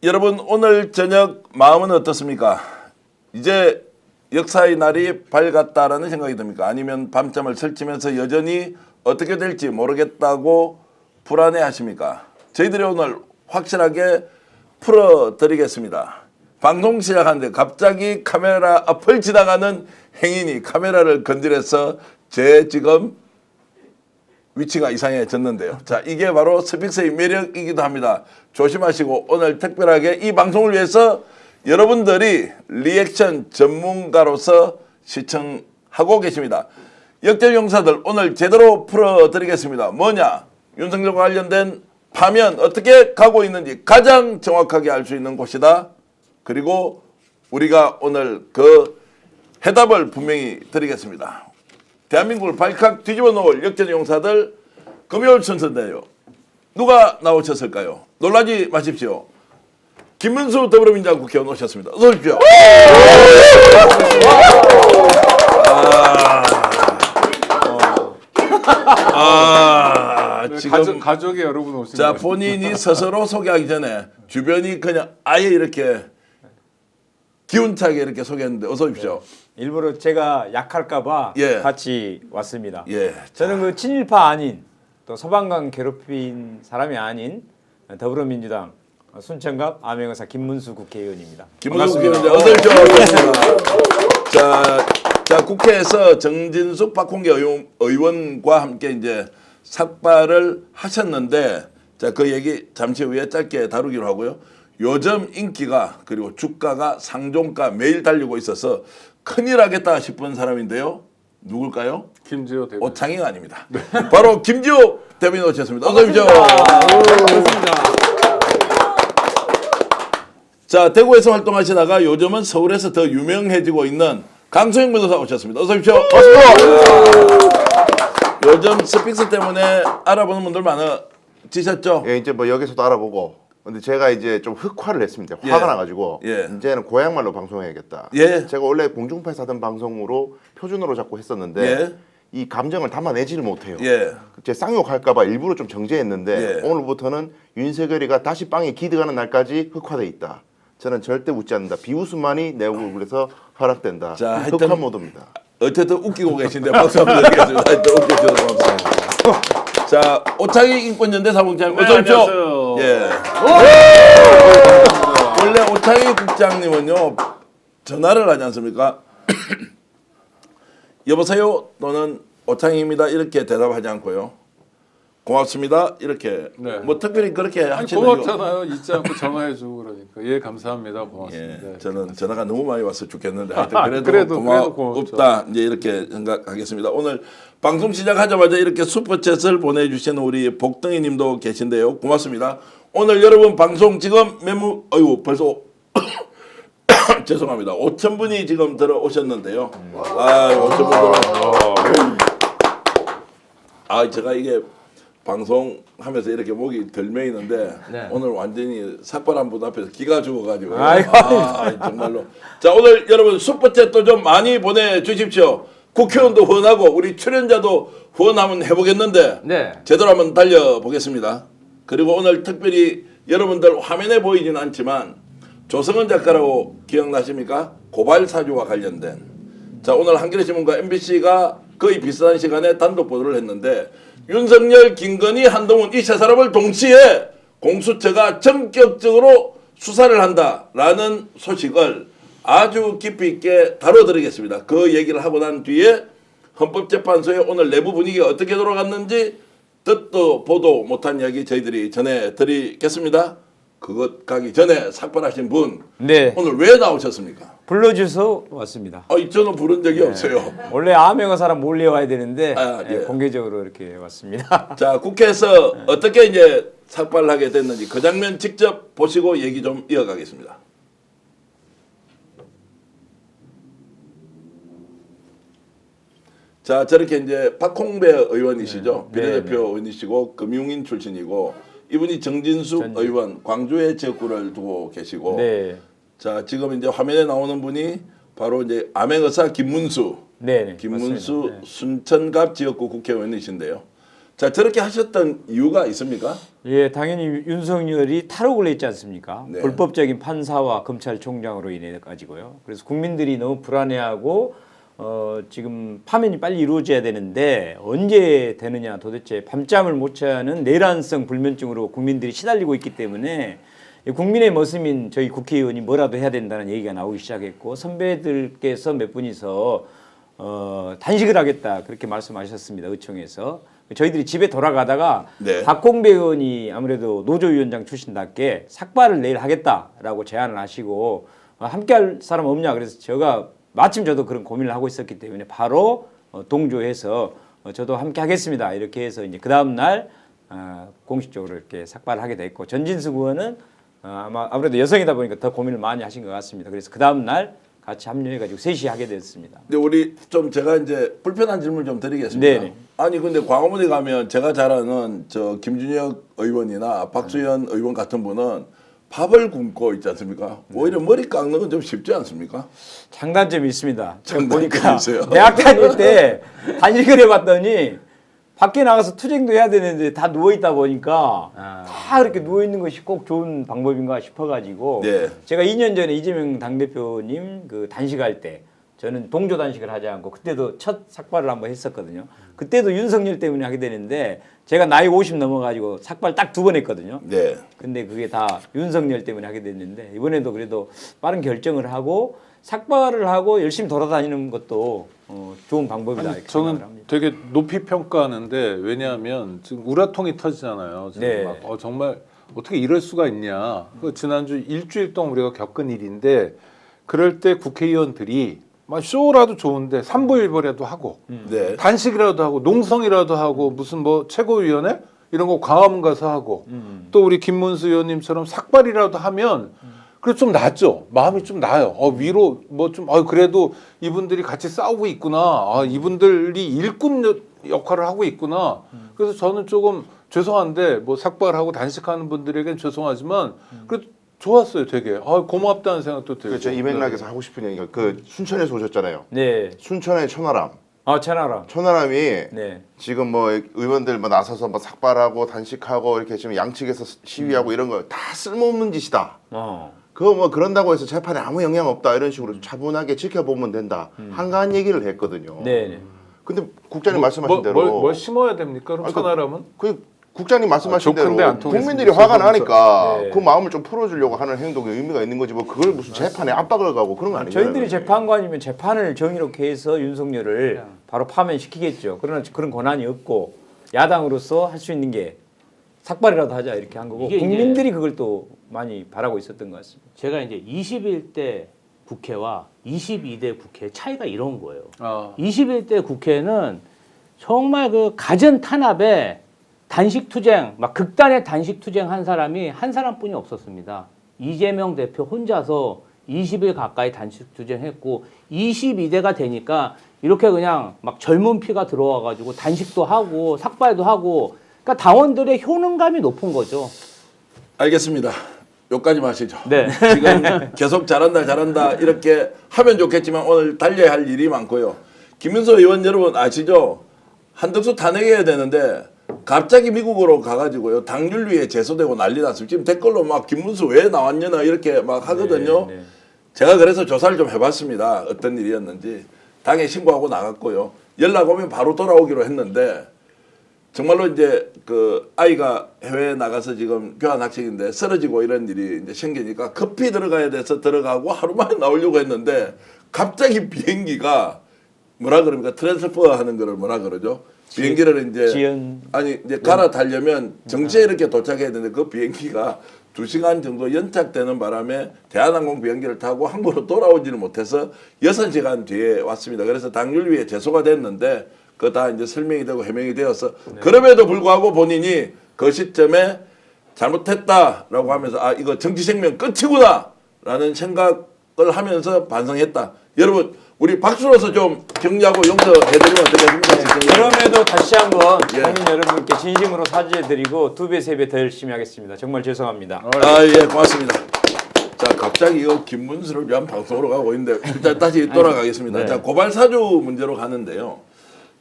여러분 오늘 저녁 마음은 어떻습니까? 이제 역사의 날이 밝았다라는 생각이 듭니까? 아니면 밤잠을 설치면서 여전히 어떻게 될지 모르겠다고 불안해하십니까? 저희들이 오늘 확실하게 풀어드리겠습니다. 방송 시작하는데 갑자기 카메라 앞을 지나가는 행인이 카메라를 건드려서 제 지금 위치가 이상해졌는데요. 자, 이게 바로 스픽스의 매력이기도 합니다. 조심하시고 오늘 특별하게 이 방송을 위해서 여러분들이 리액션 전문가로서 시청하고 계십니다. 역대 용사들 오늘 제대로 풀어드리겠습니다. 뭐냐? 윤석열과 관련된 파면 어떻게 가고 있는지 가장 정확하게 알 수 있는 곳이다. 그리고 우리가 오늘 그 해답을 분명히 드리겠습니다. 대한민국을 발칵 뒤집어 놓을 역전 용사들 금요일 순서인데요. 누가 나오셨을까요? 놀라지 마십시오. 김문수 더불어민주당 국회의원 오셨습니다. 어서 오십시오. 지금 가족이 여러분 오신 자 본인이 스스로 소개하기 전에 주변이 그냥 아예 이렇게 기운차게 이렇게 소개했는데 어서 오십시오. 일부러 제가 약할까봐 예. 같이 왔습니다. 예. 저는 그 친일파 아닌 또 서방관 괴롭힌 사람이 아닌 더불어민주당 순천갑 암행어사 김문수 국회의원입니다. 김문수 국회의원 어서 오십시오. 자 국회에서 정진숙 박홍계 의원과 함께 이제 삭발을 하셨는데 자 그 얘기 잠시 후에 짧게 다루기로 하고요. 요즘 인기가 그리고 주가가 상종가 매일 달리고 있어서 큰일 하겠다 싶은 사람인데요. 누굴까요? 김지호 대표. 오창이가 아닙니다. 바로 김지호 대변인 오셨습니다. 어서 오십시오. 자, 대구에서 활동하시다가 요즘은 서울에서 더 유명해지고 있는 강소영 변호사 오셨습니다. 어서 오십시오. 요즘 스픽스 때문에 알아보는 분들 많아지셨죠? 예, 이제 뭐 여기서도 알아보고. 근데 제가 이제 좀 흑화를 했습니다. 화가 예. 나가지고 예. 이제는 고향말로 방송해야겠다. 예. 제가 원래 공중파에서 하던 방송으로 표준어로 자꾸 했었는데 예. 이 감정을 담아내지를 못해요. 예. 제 쌍욕할까봐 일부러 좀 정제했는데 예. 오늘부터는 윤석열이가 다시 빵에 기득하는 날까지 흑화돼 있다. 저는 절대 웃지 않는다. 비웃음만이 내 얼굴에서 허락된다. 자, 하여튼 흑화 모드입니다. 어쨌든 웃기고 계신데 박수 한번 드리겠습니다. 하여튼 웃겨주셔서 고맙습니다. 자, 오창희 인권연대 사무국장님 어서 오십시오. 안녕하세요. 예. 원래 오창희 국장님은요 전화를 하지 않습니까? 여보세요 또는 오창희입니다 이렇게 대답하지 않고요. 고맙습니다 이렇게 네. 뭐 특별히 그렇게 아니, 하시는 고맙잖아요. 잊지 않고 전화해주고 그러니까. 예, 감사합니다. 고맙습니다. 예, 저는 전화가 너무 많이 와서 죽겠는데 하여튼 그래도, 그래도 고맙다 이제 이렇게 생각하겠습니다. 오늘 방송 시작하자마자 이렇게 슈퍼챗을 보내주신 우리 복덩이님도 계신데요. 고맙습니다. 오늘 여러분 방송 지금 어이구 벌써 죄송합니다. 5,000분이 지금 들어오셨는데요. 5,000분 들어. 제가 이게 방송하면서 이렇게 목이 덜 메이는데 네. 오늘 완전히 삭발한 분 앞에서 기가 죽어가지고 아이고. 정말로 자 오늘 여러분 슈퍼챗도 좀 많이 보내주십시오. 국회의원도 후원하고 우리 출연자도 후원 한번 해보겠는데 네. 제대로 한번 달려보겠습니다. 그리고 오늘 특별히 여러분들 화면에 보이지는 않지만 조성은 작가라고 기억나십니까? 고발 사주와 관련된 자 오늘 한겨레신문과 MBC가 거의 비슷한 시간에 단독 보도를 했는데 윤석열, 김건희, 한동훈 이 세 사람을 동시에 공수처가 전격적으로 수사를 한다라는 소식을 아주 깊이 있게 다뤄드리겠습니다. 그 얘기를 하고 난 뒤에 헌법재판소의 오늘 내부 분위기가 어떻게 돌아갔는지 듣도 보도 못한 이야기 저희들이 전해드리겠습니다. 그것 가기 전에 삭발하신 분 네. 오늘 왜 나오셨습니까? 불러주셔서 왔습니다. 저는 부른 적이 없어요. 원래 암행어사람 몰려와야 되는데 예. 공개적으로 이렇게 왔습니다. 자, 국회에서 어떻게 이제 삭발을 하게 됐는지 그 장면 직접 보시고 얘기 좀 이어가겠습니다. 자, 저렇게 이제 박홍배 의원이시죠. 비례대표 의원이시고 금융인 출신이고 이분이 정진숙 의원 광주에 지역구를 두고 계시고 네. 자, 지금 이제 화면에 나오는 분이 바로 이제 암행어사 김문수 네. 김문수 맞습니다. 네. 순천갑 지역구 국회의원이신데요. 자, 저렇게 하셨던 이유가 있습니까? 예, 당연히 윤석열이 탈옥을 했지 않습니까? 네. 불법적인 판사와 검찰총장으로 인해 가지고요. 그래서 국민들이 너무 불안해하고 지금 파면이 빨리 이루어져야 되는데 언제 되느냐 도대체 밤잠을 못 자는 내란성 불면증으로 국민들이 시달리고 있기 때문에 국민의 모습인 저희 국회의원이 뭐라도 해야 된다는 얘기가 나오기 시작했고 선배들께서 몇 분이서 단식을 하겠다 그렇게 말씀하셨습니다. 의총에서. 저희들이 집에 돌아가다가 네. 박홍배 의원이 아무래도 노조위원장 출신답게 삭발을 내일 하겠다라고 제안을 하시고 함께할 사람 없냐 그래서 제가 마침 저도 그런 고민을 하고 있었기 때문에 바로 동조해서 저도 함께 하겠습니다 이렇게 해서 이제 그 다음 날 공식적으로 이렇게 삭발을 하게 됐고 전진숙 의원은 아무래도 여성이다 보니까 더 고민을 많이 하신 것 같습니다. 그래서 그 다음 날 같이 합류해가지고 셋이 하게 됐습니다. 근데 우리 좀 제가 이제 불편한 질문 좀 드리겠습니다. 네네. 아니 근데 광화문에 가면 제가 잘 아는 저 김준혁 의원이나 박수현 의원 같은 분은 밥을 굶고 있지 않습니까? 오히려 머리 깎는 건 좀 쉽지 않습니까? 장단점이 있습니다. 제가 장단점이 보니까 있어요. 대학 다닐 때 단식을 해봤더니 밖에 나가서 투쟁도 해야 되는데 다 누워 있다 보니까 다 그렇게 누워 있는 것이 꼭 좋은 방법인가 싶어가지고 네. 제가 2년 전에 이재명 당대표님 그 단식할 때 저는 동조 단식을 하지 않고 그때도 첫 삭발을 한번 했었거든요. 그때도 윤석열 때문에 하게 되는데 제가 나이 50 넘어가지고 삭발 딱 2번 했거든요. 네. 근데 그게 다 윤석열 때문에 하게 됐는데 이번에도 그래도 빠른 결정을 하고 삭발을 하고 열심히 돌아다니는 것도 좋은 방법이다. 아니, 이렇게 저는 생각을 합니다. 되게 높이 평가하는데 왜냐하면 지금 우라통이 터지잖아요. 지금 네. 막 정말 어떻게 이럴 수가 있냐. 그 지난주 일주일 동안 우리가 겪은 일인데 그럴 때 국회의원들이 막 쇼라도 좋은데 삼보일보라도 하고 네. 단식이라도 하고 농성이라도 하고 무슨 뭐 최고위원회 이런 거 광화문 가서 하고 또 우리 김문수 의원님처럼 삭발이라도 하면 그래 좀 낫죠. 마음이 좀 나아요. 위로 뭐 좀 그래도 이분들이 같이 싸우고 있구나. 이분들이 일꾼 역할을 하고 있구나. 그래서 저는 조금 죄송한데 뭐 삭발하고 단식하는 분들에겐 죄송하지만 그래도 좋았어요. 되게 고맙다는 생각도 들고. 그렇죠. 이 맥락에서 하고 싶은 얘기가 그 순천에서 오셨잖아요. 네. 순천의 천하람. 천하람. 천하람이 네. 지금 뭐 의원들 뭐 나서서 뭐 삭발하고 단식하고 이렇게 지금 양측에서 시위하고 이런 거 다 쓸모없는 짓이다. 그거 뭐 그런다고 해서 재판에 아무 영향 없다 이런 식으로 차분하게 지켜보면 된다. 한가한 얘기를 했거든요. 네. 근데 국장님 말씀하신 대로 뭘 심어야 됩니까? 그럼 아니, 천하람은? 그 국장님 말씀하신 대로 좋은데 안 통했으면 국민들이 화가 나니까 네. 그 마음을 좀 풀어주려고 하는 행동에 의미가 있는 거지 뭐 그걸 무슨 재판에 압박을 가고 그런 거 아니잖아요. 저희들이 재판관이면 재판을 정의롭게 해서 윤석열을 바로 파면시키겠죠. 그러나 그런 권한이 없고 야당으로서 할 수 있는 게 삭발이라도 하자 이렇게 한 거고 이게 국민들이 그걸 또 많이 바라고 있었던 것 같습니다. 제가 이제 21대 국회와 22대 국회 차이가 이런 거예요. 21대 국회는 정말 그 가전 탄압에 단식 투쟁, 막 극단의 단식 투쟁 한 사람이 한 사람뿐이 없었습니다. 이재명 대표 혼자서 20일 가까이 단식 투쟁했고 22대가 되니까 이렇게 그냥 막 젊은 피가 들어와 가지고 단식도 하고 삭발도 하고 그러니까 당원들의 효능감이 높은 거죠. 알겠습니다. 여기까지 마시죠. 네. 지금 계속 잘한다 이렇게 하면 좋겠지만 오늘 달려야 할 일이 많고요. 김윤수 의원 여러분 아시죠? 한덕수 탄핵해야 되는데 갑자기 미국으로 가가지고요. 당윤리에 제소되고 난리 났어요. 지금 댓글로 막 김문수 왜 나왔냐나 이렇게 막 하거든요. 네. 제가 그래서 조사를 좀 해봤습니다. 어떤 일이었는지. 당에 신고하고 나갔고요. 연락 오면 바로 돌아오기로 했는데 정말로 이제 그 아이가 해외에 나가서 지금 교환학생인데 쓰러지고 이런 일이 이제 생기니까 급히 들어가야 돼서 들어가고 하루 만에 나오려고 했는데 갑자기 비행기가 뭐라 그럽니까? 트랜스퍼 하는 거를 뭐라 그러죠? 비행기를 이제 이제 갈아타려면 정시에 이렇게 도착해야 되는데 그 비행기가 2시간 정도 연착되는 바람에 대한항공 비행기를 타고 한국으로 돌아오지를 못해서 6시간 뒤에 왔습니다. 그래서 당윤리에 제소가 됐는데 그거 다 이제 설명이 되고 해명이 되어서 그럼에도 불구하고 본인이 그 시점에 잘못했다라고 하면서 이거 정치 생명 끝이구나라는 생각을 하면서 반성했다. 여러분 우리 박수로서 좀 격려하고 용서해드리면 어떻겠습니까? 그럼에도 다시 한번 예. 국민 여러분께 진심으로 사죄드리고 2배, 3배 더 열심히 하겠습니다. 정말 죄송합니다. 예, 고맙습니다. 자, 갑자기 이거 김문수를 위한 방송으로 가고 있는데 일단 다시 돌아가겠습니다. 네. 자, 고발 사주 문제로 가는데요.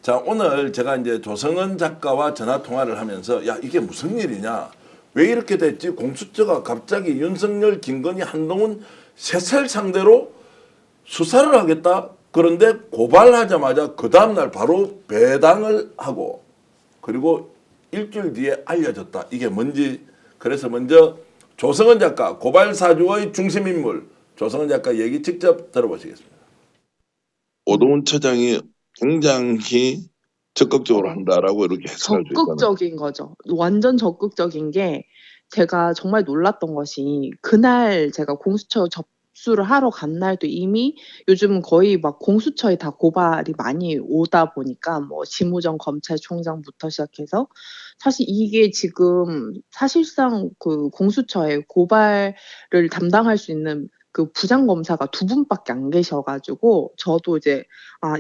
자, 오늘 제가 이제 조성은 작가와 전화 통화를 하면서 야, 이게 무슨 일이냐? 왜 이렇게 됐지? 공수처가 갑자기 윤석열, 김건희, 한동훈 셋을 상대로 수사를 하겠다? 그런데 고발하자마자 그 다음날 바로 배당을 하고 그리고 일주일 뒤에 알려졌다. 이게 뭔지. 그래서 먼저 조성은 작가, 고발 사주의 중심 인물 조성은 작가 얘기 직접 들어보시겠습니다. 오동훈 처장이 굉장히 적극적으로 한다라고 이렇게 해석할 수 있다는. 적극적인 거죠. 완전 적극적인 게 제가 정말 놀랐던 것이 그날 제가 공수처 접수를 하러 간 날도 이미 요즘은 거의 막 공수처에 다 고발이 많이 오다 보니까 뭐 심우정 검찰총장부터 시작해서 사실 이게 지금 사실상 그 공수처에 고발을 담당할 수 있는 그 부장검사가 2분밖에 안 계셔가지고 저도 이제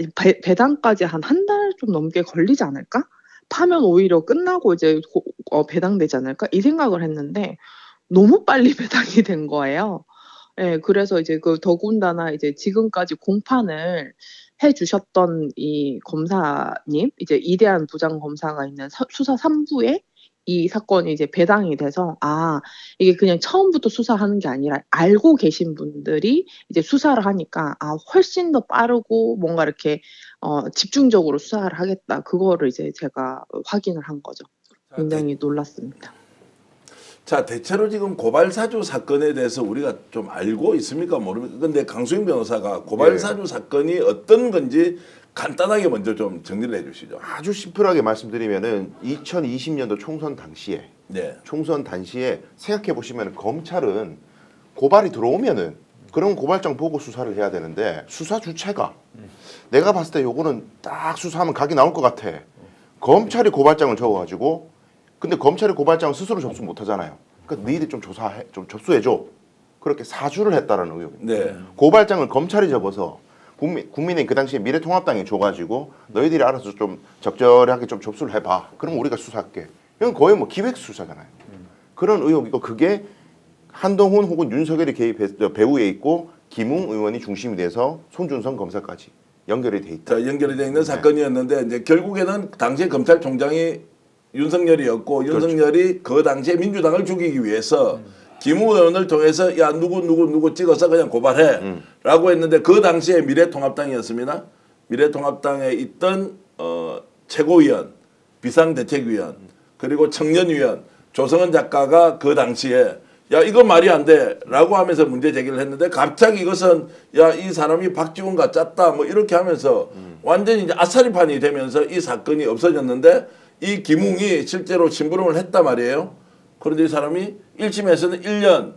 이 배당까지 한 달 좀 넘게 걸리지 않을까? 파면 오히려 끝나고 이제 배당되지 않을까? 이 생각을 했는데 너무 빨리 배당이 된 거예요. 예, 그래서 이제 그 더군다나 이제 지금까지 공판을 해주셨던 이 검사님, 이제 이대한 부장검사가 있는 수사 3부에 이 사건이 이제 배당이 돼서 이게 그냥 처음부터 수사하는 게 아니라 알고 계신 분들이 이제 수사를 하니까 훨씬 더 빠르고 뭔가 이렇게 집중적으로 수사를 하겠다. 그거를 이제 제가 확인을 한 거죠. 굉장히 놀랐습니다. 자, 대체로 지금 고발사주 사건에 대해서 우리가 좀 알고 있습니까? 모릅니까? 근데 강수영 변호사가 고발사주 사건이 어떤 건지 간단하게 먼저 좀 정리를 해 주시죠. 아주 심플하게 말씀드리면은 2020년도 총선 당시에 네. 생각해 보시면 검찰은 고발이 들어오면은 그런 고발장 보고 수사를 해야 되는데 수사 주체가 내가 봤을 때 요거는 딱 수사하면 각이 나올 것 같아. 검찰이 고발장을 적어가지고 근데 검찰이 고발장을 스스로 접수 못 하잖아요. 그러니까 너희들이 좀 좀 접수해줘. 그렇게 사주를 했다라는 의혹입니다. 네. 고발장을 검찰이 접어서 국민의 그 당시에 미래통합당이 줘가지고 너희들이 알아서 좀 적절하게 좀 접수를 해봐. 그럼 우리가 수사할게. 이건 거의 뭐 기획 수사잖아요. 그런 의혹이고 그게 한동훈 혹은 윤석열이 배후에 있고 김웅 의원이 중심이 돼서 손준성 검사까지 연결이 돼 있다. 자, 연결이 되어 있는 사건이었는데 이제 결국에는 당시 검찰총장이 윤석열이었고 윤석열이 그 당시에 민주당을 죽이기 위해서 김웅 의원을 통해서 야 누구 찍어서 그냥 고발해 라고 했는데 그 당시에 미래통합당이었습니다. 미래통합당에 있던 최고위원, 비상대책위원 그리고 청년위원 조성은 작가가 그 당시에 야 이거 말이 안 돼 라고 하면서 문제 제기를 했는데 갑자기 이것은 야 이 사람이 박지원과 짰다 뭐 이렇게 하면서 완전히 이제 아싸리판이 되면서 이 사건이 없어졌는데 이 김웅이 실제로 심부름을 했단 말이에요. 그런데 이 사람이 1심에서는 1년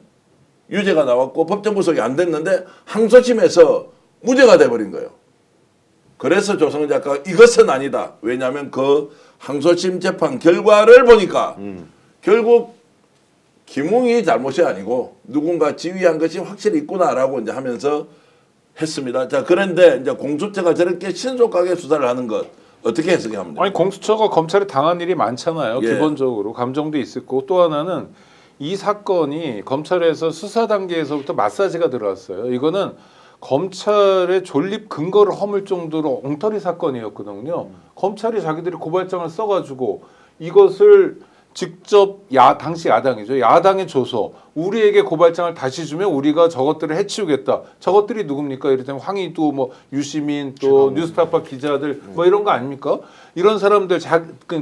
유죄가 나왔고 법정 구속이 안 됐는데 항소심에서 무죄가 돼버린 거예요. 그래서 조성은 작가가 이것은 아니다. 왜냐하면 그 항소심 재판 결과를 보니까 결국 김웅이 잘못이 아니고 누군가 지휘한 것이 확실히 있구나라고 이제 하면서 했습니다. 자, 그런데 이제 공수처가 저렇게 신속하게 수사를 하는 것 어떻게 해석하면 됩니까? 아니 공수처가 검찰에 당한 일이 많잖아요. 예. 기본적으로 감정도 있을 거고 또 하나는 이 사건이 검찰에서 수사 단계에서부터 마사지가 들어왔어요. 이거는 검찰의 존립 근거를 허물 정도로 엉터리 사건이었거든요. 검찰이 자기들이 고발장을 써가지고 이것을 직접 당시 야당이죠. 야당에 줘서 우리에게 고발장을 다시 주면 우리가 저것들을 해치우겠다. 저것들이 누굽니까? 이를테면 황희도 뭐 유시민 또 뉴스타파 기자들 뭐 이런 거 아닙니까? 이런 사람들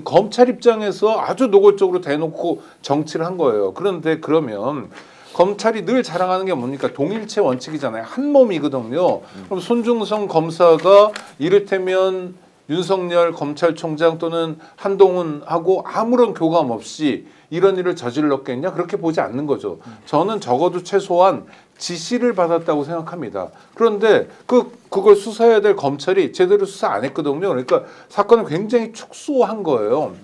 검찰 입장에서 아주 노골적으로 대놓고 정치를 한 거예요. 그런데 그러면 검찰이 늘 자랑하는 게 뭡니까? 동일체 원칙이잖아요. 한 몸이거든요. 그럼 손준성 검사가 이를테면 윤석열 검찰총장 또는 한동훈하고 아무런 교감 없이 이런 일을 저질렀겠냐? 그렇게 보지 않는 거죠. 저는 적어도 최소한 지시를 받았다고 생각합니다. 그런데 그걸 수사해야 될 검찰이 제대로 수사 안 했거든요. 그러니까 사건을 굉장히 축소한 거예요.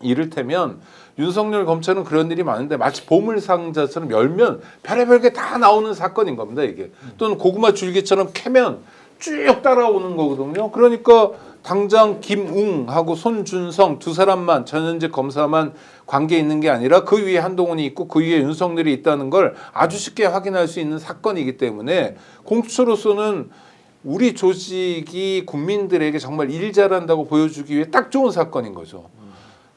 이를테면 윤석열 검찰은 그런 일이 많은데 마치 보물상자처럼 열면 별의별 게 다 나오는 사건인 겁니다. 이게 또는 고구마 줄기처럼 캐면 쭉 따라오는 거거든요. 그러니까 당장 김웅하고 손준성 두 사람만 전현직 검사만 관계 있는 게 아니라 그 위에 한동훈이 있고 그 위에 윤석열이 있다는 걸 아주 쉽게 확인할 수 있는 사건이기 때문에 공수처로서는 우리 조직이 국민들에게 정말 일 잘한다고 보여주기 위해 딱 좋은 사건인 거죠.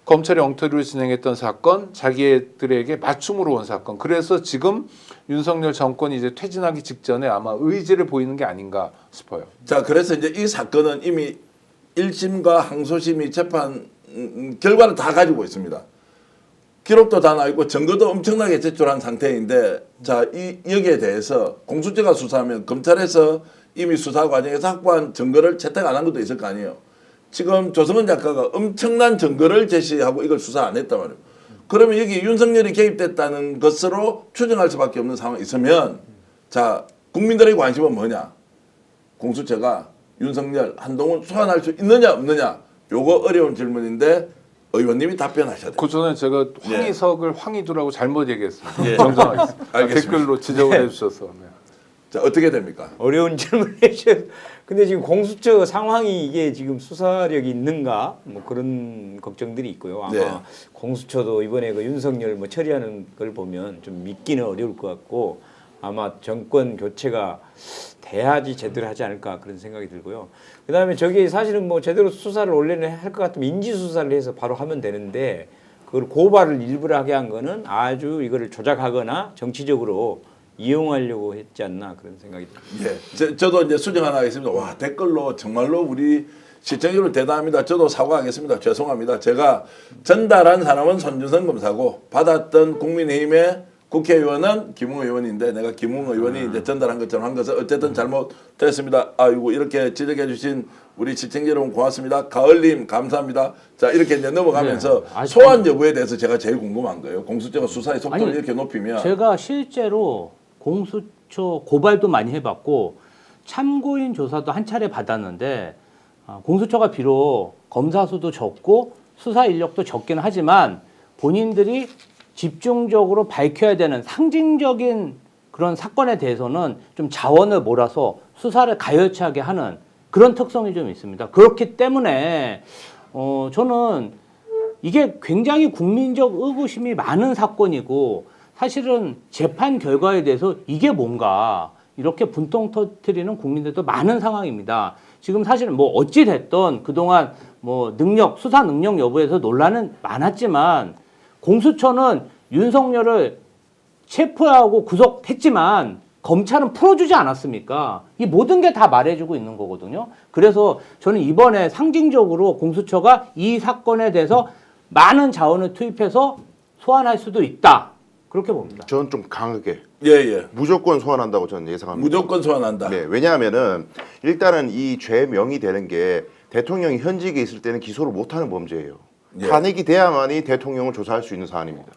검찰이 엉터리로 진행했던 사건, 자기들에게 맞춤으로 온 사건. 그래서 지금 윤석열 정권이 이제 퇴진하기 직전에 아마 의지를 보이는 게 아닌가 싶어요. 자, 그래서 이제 이 사건은 이미 1심과 항소심이 재판 결과를 다 가지고 있습니다. 기록도 다 나있고 증거도 엄청나게 제출한 상태인데, 자, 여기에 대해서 공수처가 수사하면 검찰에서 이미 수사 과정에서 확보한 증거를 채택 안 한 것도 있을 거 아니에요. 지금 조성은 작가가 엄청난 증거를 제시하고 이걸 수사 안 했단 말이에요. 그러면 여기 윤석열이 개입됐다는 것으로 추정할 수밖에 없는 상황이 있으면, 자, 국민들의 관심은 뭐냐? 공수처가 윤석열, 한동훈 소환할 수 있느냐 없느냐? 요거 어려운 질문인데 의원님이 답변하셔야 돼요. 그 전에 제가 황희석을 황희두라고 잘못 얘기했습니다. 예. 정정하겠습니다. 알겠습니다. 댓글로 지적을 해주셔서. 네. 자, 어떻게 됩니까? 어려운 질문을 해주셔서 근데 지금 공수처 상황이 이게 지금 수사력이 있는가 뭐 그런 걱정들이 있고요. 아마 네. 공수처도 이번에 그 윤석열 뭐 처리하는 걸 보면 좀 믿기는 어려울 것 같고 아마 정권 교체가 돼야지 제대로 하지 않을까 그런 생각이 들고요. 그다음에 저기 사실은 뭐 제대로 수사를 원래는 할 것 같으면 인지 수사를 해서 바로 하면 되는데 그걸 고발을 일부러 하게 한 거는 아주 이거를 조작하거나 정치적으로 이용하려고 했지 않나 그런 생각이 듭니다. 예. 저도 이제 수정 하나 하겠습니다. 와, 댓글로 정말로 우리 시청자 여러분 대단합니다. 저도 사과하겠습니다. 죄송합니다. 제가 전달한 사람은 손준성 검사고 받았던 국민의힘의 국회의원은 김웅 의원인데 내가 김웅 의원이 이제 전달한 것처럼 한 것은 어쨌든 잘못됐습니다. 아이고 이렇게 지적해 주신 우리 시청자 여러분 고맙습니다. 가을님 감사합니다. 자 이렇게 이제 넘어가면서 네. 소환 여부에 대해서 제가 제일 궁금한 거예요. 공수처가 수사의 속도를 아니, 이렇게 높이면 제가 실제로 공수처 고발도 많이 해봤고 참고인 조사도 한 차례 받았는데 공수처가 비록 검사 수도 적고 수사 인력도 적긴 하지만 본인들이 집중적으로 밝혀야 되는 상징적인 그런 사건에 대해서는 좀 자원을 몰아서 수사를 가열차게 하는 그런 특성이 좀 있습니다. 그렇기 때문에 저는 이게 굉장히 국민적 의구심이 많은 사건이고 사실은 재판 결과에 대해서 이게 뭔가 이렇게 분통 터뜨리는 국민들도 많은 상황입니다. 지금 사실은 뭐 어찌 됐든 그동안 뭐 수사 능력 여부에서 논란은 많았지만 공수처는 윤석열을 체포하고 구속했지만 검찰은 풀어주지 않았습니까? 이 모든 게 다 말해주고 있는 거거든요. 그래서 저는 이번에 상징적으로 공수처가 이 사건에 대해서 많은 자원을 투입해서 소환할 수도 있다. 그렇게 봅니다. 저는 좀 강하게 예. 무조건 소환한다고 저는 예상합니다. 무조건 소환한다. 네, 왜냐하면은 일단은 이 죄명이 되는 게 대통령이 현직에 있을 때는 기소를 못하는 범죄예요. 예. 탄핵이 돼야만이 대통령을 조사할 수 있는 사안입니다.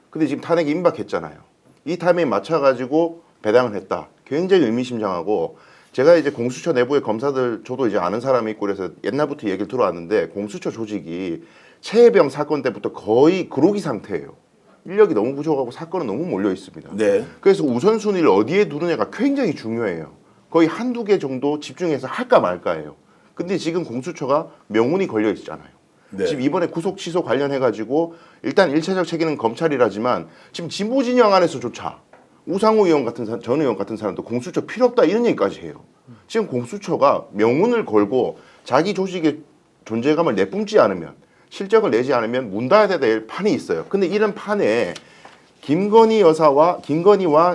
근데 지금 탄핵이 임박했잖아요. 이 타이밍에 맞춰가지고 배당을 했다. 굉장히 의미심장하고 제가 이제 공수처 내부의 검사들 저도 이제 아는 사람이 있고 그래서 옛날부터 얘기를 들어왔는데 공수처 조직이 최혜병 사건 때부터 거의 그로기 상태예요. 인력이 너무 부족하고 사건은 너무 몰려 있습니다. 네. 그래서 우선순위를 어디에 두느냐가 굉장히 중요해요. 거의 한두 개 정도 집중해서 할까 말까예요. 근데 지금 공수처가 명운이 걸려 있잖아요. 네. 지금 이번에 구속 취소 관련해가지고 일단 일차적 책임은 검찰이라지만 지금 진보 진영 안에서조차 우상호 의원 같은 전 의원 같은 사람도 공수처 필요 없다 이런 얘기까지 해요. 지금 공수처가 명운을 걸고 자기 조직의 존재감을 내뿜지 않으면 실적을 내지 않으면 문 닫아야 될 판이 있어요. 근데 이런 판에 김건희와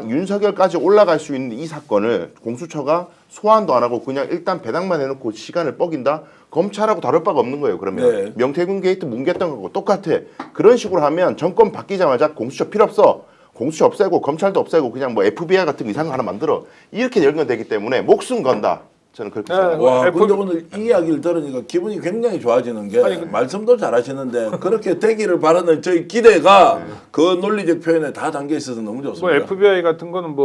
윤석열까지 올라갈 수 있는 이 사건을 공수처가 소환도 안 하고 그냥 일단 배당만 해놓고 시간을 뻑인다? 검찰하고 다를 바가 없는 거예요. 그러면 네. 명태균 게이트 뭉갰던 거고 똑같아. 그런 식으로 하면 정권 바뀌자마자 공수처 필요 없어. 공수처 없애고 검찰도 없애고 그냥 뭐 FBI 같은 거 이상한 거 하나 만들어. 이렇게 연결되기 때문에 목숨 건다. 저는 그렇게 생각합니다. 와, 근데 오늘 이 이야기를 들으니까 기분이 굉장히 좋아지는 게 말씀도 잘하시는데 그렇게 되기를 바라는 저희 기대가 그 논리적 표현에 다 담겨 있어서 너무 좋습니다. 뭐 FBI 같은 거는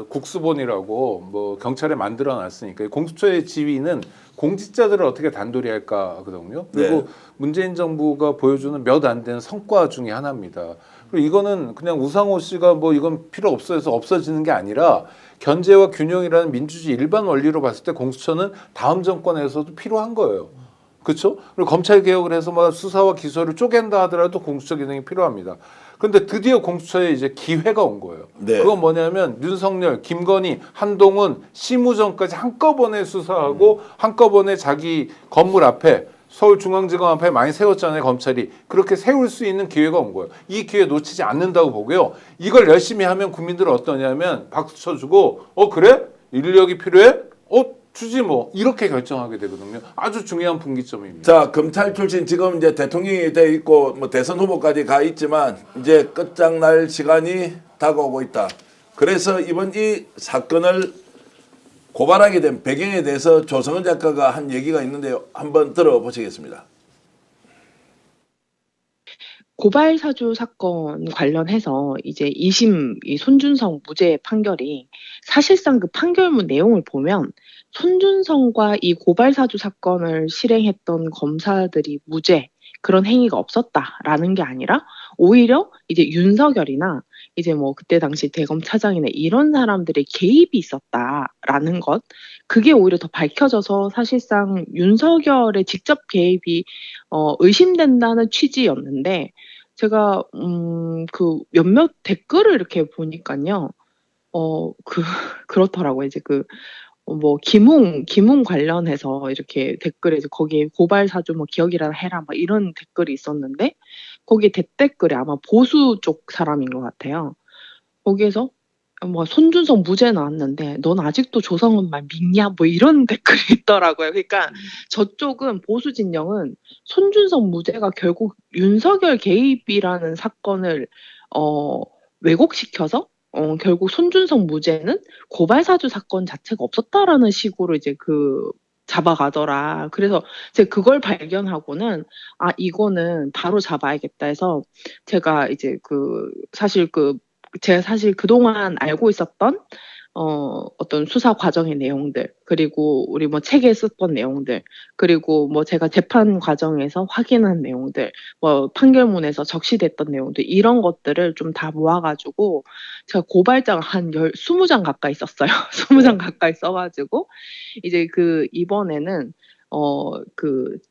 국수본이라고 뭐 경찰에 만들어 놨으니까 공수처의 지위는 공직자들을 어떻게 단돌이 할까 하거든요. 그리고 네. 문재인 정부가 보여주는 몇 안 되는 성과 중에 하나입니다. 그리고 이거는 그냥 우상호 씨가 뭐 이건 필요 없어서 없어지는 게 아니라 견제와 균형이라는 민주주의 일반 원리로 봤을 때 공수처는 다음 정권에서도 필요한 거예요. 그렇죠? 그리고 검찰 개혁을 해서 막 수사와 기소를 쪼갠다 하더라도 공수처 기능이 필요합니다. 근데 드디어 공수처에 이제 기회가 온 거예요. 네. 그건 뭐냐면 윤석열, 김건희, 한동훈, 심우정까지 한꺼번에 수사하고 한꺼번에 자기 건물 앞에 서울중앙지검 앞에 많이 세웠잖아요, 검찰이. 그렇게 세울 수 있는 기회가 온 거예요. 이 기회 놓치지 않는다고 보고요. 이걸 열심히 하면 국민들은 어떠냐면 박수 쳐주고 그래? 인력이 필요해? 주지 뭐 이렇게 결정하게 되거든요. 아주 중요한 분기점입니다. 자, 검찰 출신 지금 이제 대통령이 돼 있고 뭐 대선 후보까지 가 있지만 이제 끝장날 시간이 다가오고 있다. 그래서 이번 이 사건을 고발하게 된 배경에 대해서 조성은 작가가 한 얘기가 있는데요. 한번 들어보시겠습니다. 고발 사주 사건 관련해서 이제 2심 이 손준성 무죄 판결이 사실상 그 판결문 내용을 보면 손준성과 이 고발 사주 사건을 실행했던 검사들이 무죄 그런 행위가 없었다라는 게 아니라 오히려 이제 윤석열이나 이제 뭐 그때 당시 대검 차장이나 이런 사람들의 개입이 있었다라는 것 그게 오히려 더 밝혀져서 사실상 윤석열의 직접 개입이 의심된다는 취지였는데 제가 그 몇몇 댓글을 이렇게 보니까요 그렇더라고요. 이제 뭐 김웅 관련해서 이렇게 댓글에 이제 거기에 고발 사주 뭐 기억이라 해라 막 이런 댓글이 있었는데 거기 댓글에 아마 보수 쪽 사람인 것 같아요. 거기에서 뭐 손준성 무죄 나왔는데 넌 아직도 조성은 말 믿냐 뭐 이런 댓글이 있더라고요. 그러니까 저쪽은 보수 진영은 손준성 무죄가 결국 윤석열 개입이라는 사건을 왜곡시켜서 결국 손준성 무죄는 고발 사주 사건 자체가 없었다라는 식으로 이제 잡아가더라. 그래서 제가 그걸 발견하고는 이거는 바로 잡아야겠다 해서 제가 이제 제가 사실 그동안 알고 있었던 어떤 수사 과정의 내용들 그리고 우리 뭐 책에 썼던 내용들 그리고 뭐 제가 재판 과정에서 확인한 내용들 뭐 판결문에서 적시됐던 내용들 이런 것들을 좀 다 모아가지고 제가 고발장 한 20장 가까이 썼어요. 20장 가까이 써가지고 이제 이번에는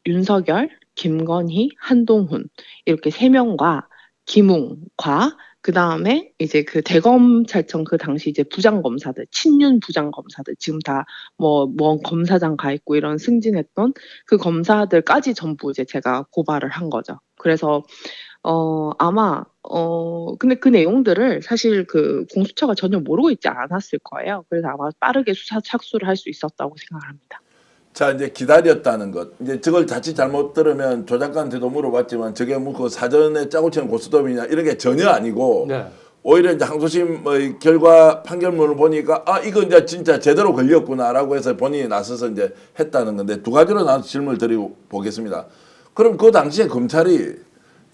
윤석열, 김건희, 한동훈 이렇게 3명과 김웅과 그 다음에 이제 대검찰청 당시 이제 부장검사들, 친윤 부장검사들, 지금 다 뭐 검사장 가 있고 이런 승진했던 그 검사들까지 전부 이제 제가 고발을 한 거죠. 그래서, 아마, 근데 그 내용들을 사실 공수처가 전혀 모르고 있지 않았을 거예요. 그래서 아마 빠르게 수사 착수를 할 수 있었다고 생각을 합니다. 자, 이제 기다렸다는 것. 이제 저걸 자칫 잘못 들으면 조 작가한테도 물어봤지만 저게 뭐 사전에 짜고 치는 고스톱이냐 이런 게 전혀 아니고 네. 오히려 이제 항소심 결과 판결문을 보니까 이거 이제 진짜 제대로 걸렸구나라고 해서 본인이 나서서 이제 했다는 건데 두 가지로 나눠서 질문을 드리고 보겠습니다. 그럼 그 당시에 검찰이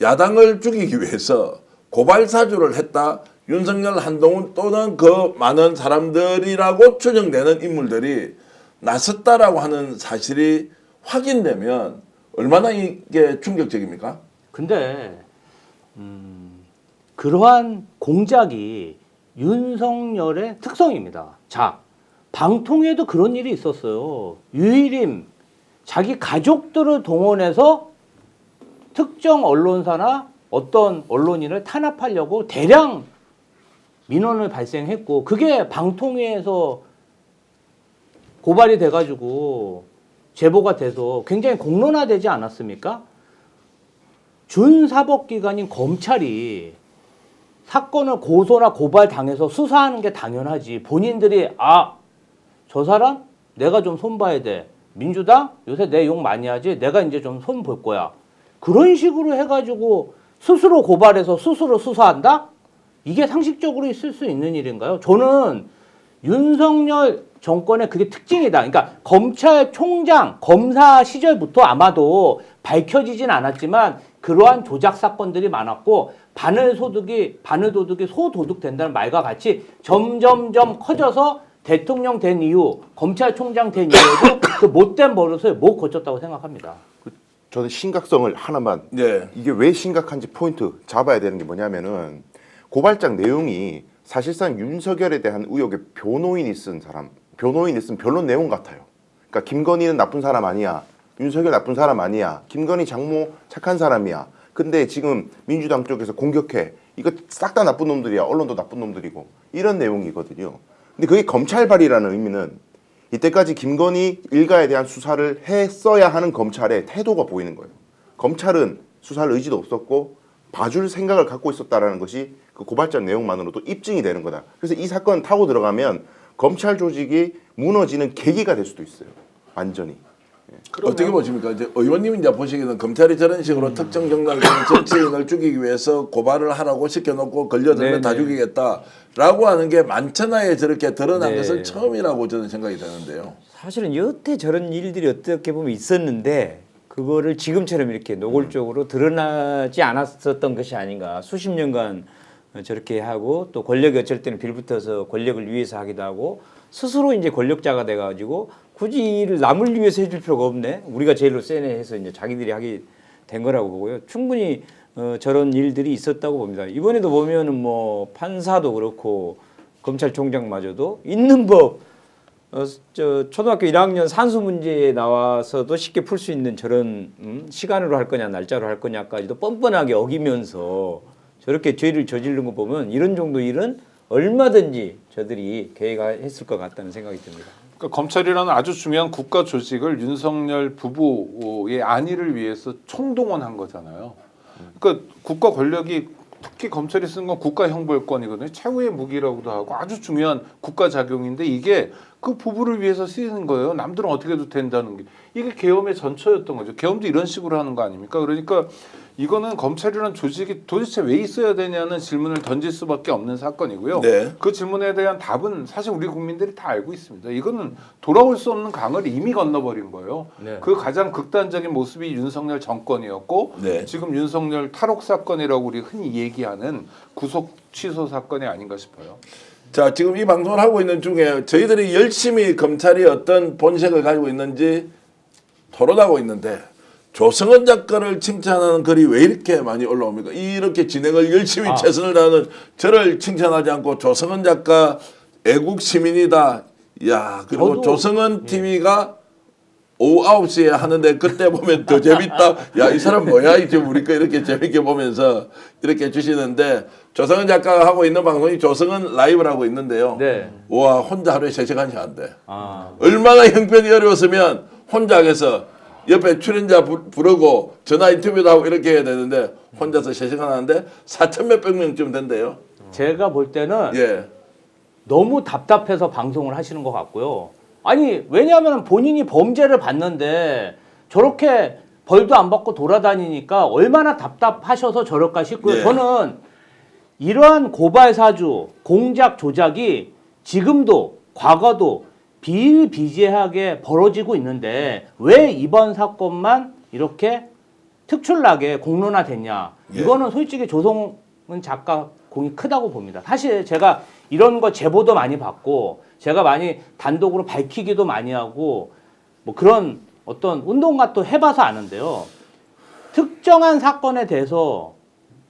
야당을 죽이기 위해서 고발 사주를 했다. 윤석열, 한동훈 또는 그 많은 사람들이라고 추정되는 인물들이 나섰다라고 하는 사실이 확인되면 얼마나 이게 충격적입니까? 근데 그러한 공작이 윤석열의 특성입니다. 자, 방통위에도 그런 일이 있었어요. 유일임 자기 가족들을 동원해서 특정 언론사나 어떤 언론인을 탄압하려고 대량 민원을 발생했고 그게 방통위에서 고발이 돼가지고 제보가 돼서 굉장히 공론화되지 않았습니까? 준사법기관인 검찰이 사건을 고소나 고발 당해서 수사하는 게 당연하지. 본인들이 저 사람 내가 좀 손봐야 돼. 민주당 요새 내 욕 많이 하지. 내가 이제 좀 손 볼 거야. 그런 식으로 해가지고 스스로 고발해서 스스로 수사한다? 이게 상식적으로 있을 수 있는 일인가요? 저는 윤석열 정권의 그게 특징이다. 그러니까 검찰총장, 검사 시절부터 아마도 밝혀지진 않았지만 그러한 조작 사건들이 많았고 바늘도둑이 소도둑 된다는 말과 같이 점점점 커져서 대통령 된 이후, 검찰총장 된 이후에도 그 못된 버릇을 못 고쳤다고 생각합니다. 저는 심각성을 하나만 이게 왜 심각한지 포인트 잡아야 되는 게 뭐냐면은 고발장 내용이 사실상 윤석열에 대한 의혹의 변호인이 쓴 변론 내용 같아요. 그러니까 김건희는 나쁜 사람 아니야. 윤석열 나쁜 사람 아니야. 김건희 장모 착한 사람이야. 근데 지금 민주당 쪽에서 공격해. 이거 싹 다 나쁜 놈들이야. 언론도 나쁜 놈들이고 이런 내용이거든요. 근데 그게 검찰발이라는 의미는 이때까지 김건희 일가에 대한 수사를 했어야 하는 검찰의 태도가 보이는 거예요. 검찰은 수사할 의지도 없었고 봐줄 생각을 갖고 있었다라는 것이 그 고발장 내용만으로도 입증이 되는 거다. 그래서 이 사건 타고 들어가면 검찰 조직이 무너지는 계기가 될 수도 있어요. 완전히. 어떻게 보십니까? 이제 의원님이 이제 보시기에는 검찰이 저런 식으로 특정 정당 정치인을 죽이기 위해서 고발을 하라고 시켜놓고 걸려들면 다 죽이겠다라고 하는 게 만천하에 저렇게 드러난 것은 처음이라고 저는 생각이 되는데요. 사실은 여태 저런 일들이 어떻게 보면 있었는데 그거를 지금처럼 이렇게 노골적으로 드러나지 않았었던 것이 아닌가. 수십 년간 저렇게 하고 또 권력이 어쩔 때는 빌붙어서 권력을 위해서 하기도 하고 스스로 이제 권력자가 돼가지고 굳이 이 일을 남을 위해서 해줄 필요가 없네. 우리가 제일로 세네 해서 이제 자기들이 하게 된 거라고 보고요. 충분히 저런 일들이 있었다고 봅니다. 이번에도 보면은 뭐 판사도 그렇고 검찰총장마저도 있는 법 저 초등학교 1학년 산수 문제에 나와서도 쉽게 풀 수 있는 저런 시간으로 할 거냐 날짜로 할 거냐까지도 뻔뻔하게 어기면서 저렇게 죄를 저지른 거 보면 이런 정도 일은 얼마든지 저들이 계획했을 것 같다는 생각이 듭니다. 그러니까 검찰이라는 아주 중요한 국가 조직을 윤석열 부부의 안위를 위해서 총동원한 거잖아요. 그러니까 국가 권력이 특히 검찰이 쓰는 건 국가형벌권이거든요. 최후의 무기라고도 하고 아주 중요한 국가 작용인데 이게 그 부부를 위해서 쓰이는 거예요. 남들은 어떻게 해도 된다는 게. 이게 계엄의 전초였던 거죠. 계엄도 이런 식으로 하는 거 아닙니까? 그러니까 이거는 검찰이라는 조직이 도대체 왜 있어야 되냐는 질문을 던질 수밖에 없는 사건이고요. 네. 그 질문에 대한 답은 사실 우리 국민들이 다 알고 있습니다. 이거는 돌아올 수 없는 강을 이미 건너버린 거예요. 네. 그 가장 극단적인 모습이 윤석열 정권이었고 네. 지금 윤석열 탈옥 사건이라고 우리 흔히 얘기하는 구속 취소 사건이 아닌가 싶어요. 자, 지금 이 방송을 하고 있는 중에 저희들이 열심히 검찰이 어떤 본색을 가지고 있는지 토론하고 있는데 조성은 작가를 칭찬하는 글이 왜 이렇게 많이 올라옵니까? 이렇게 진행을 열심히 최선을 다하는 저를 칭찬하지 않고 조성은 작가 애국 시민이다. 야, 그리고 조성은 TV가 오후 9시에 하는데 그때 보면 더 재밌다. 야, 이 사람 뭐야? 이제 우리 거 이렇게 재밌게 보면서 이렇게 주시는데 조성은 작가가 하고 있는 방송이 조성은 라이브라고 있는데요. 네. 와, 혼자 하루에 3시간씩 한대. 아. 얼마나 형편이 어려웠으면 혼자 해서 옆에 출연자 부르고 전화 인터뷰도 하고 이렇게 해야 되는데 혼자서 3시간 하는데 4천 몇백 명쯤 된대요. 제가 볼 때는 예. 너무 답답해서 방송을 하시는 것 같고요. 아니 왜냐하면 본인이 범죄를 봤는데 저렇게 벌도 안 받고 돌아다니니까 얼마나 답답하셔서 저럴까 싶고요. 예. 저는 이러한 고발 사주, 공작 조작이 지금도 과거도 비일비재하게 벌어지고 있는데 왜 이번 사건만 이렇게 특출나게 공론화됐냐. 예. 이거는 솔직히 조성은 작가 공이 크다고 봅니다. 사실 제가 이런 거 제보도 많이 받고 제가 많이 단독으로 밝히기도 많이 하고 뭐 그런 어떤 운동가도 해봐서 아는데요. 특정한 사건에 대해서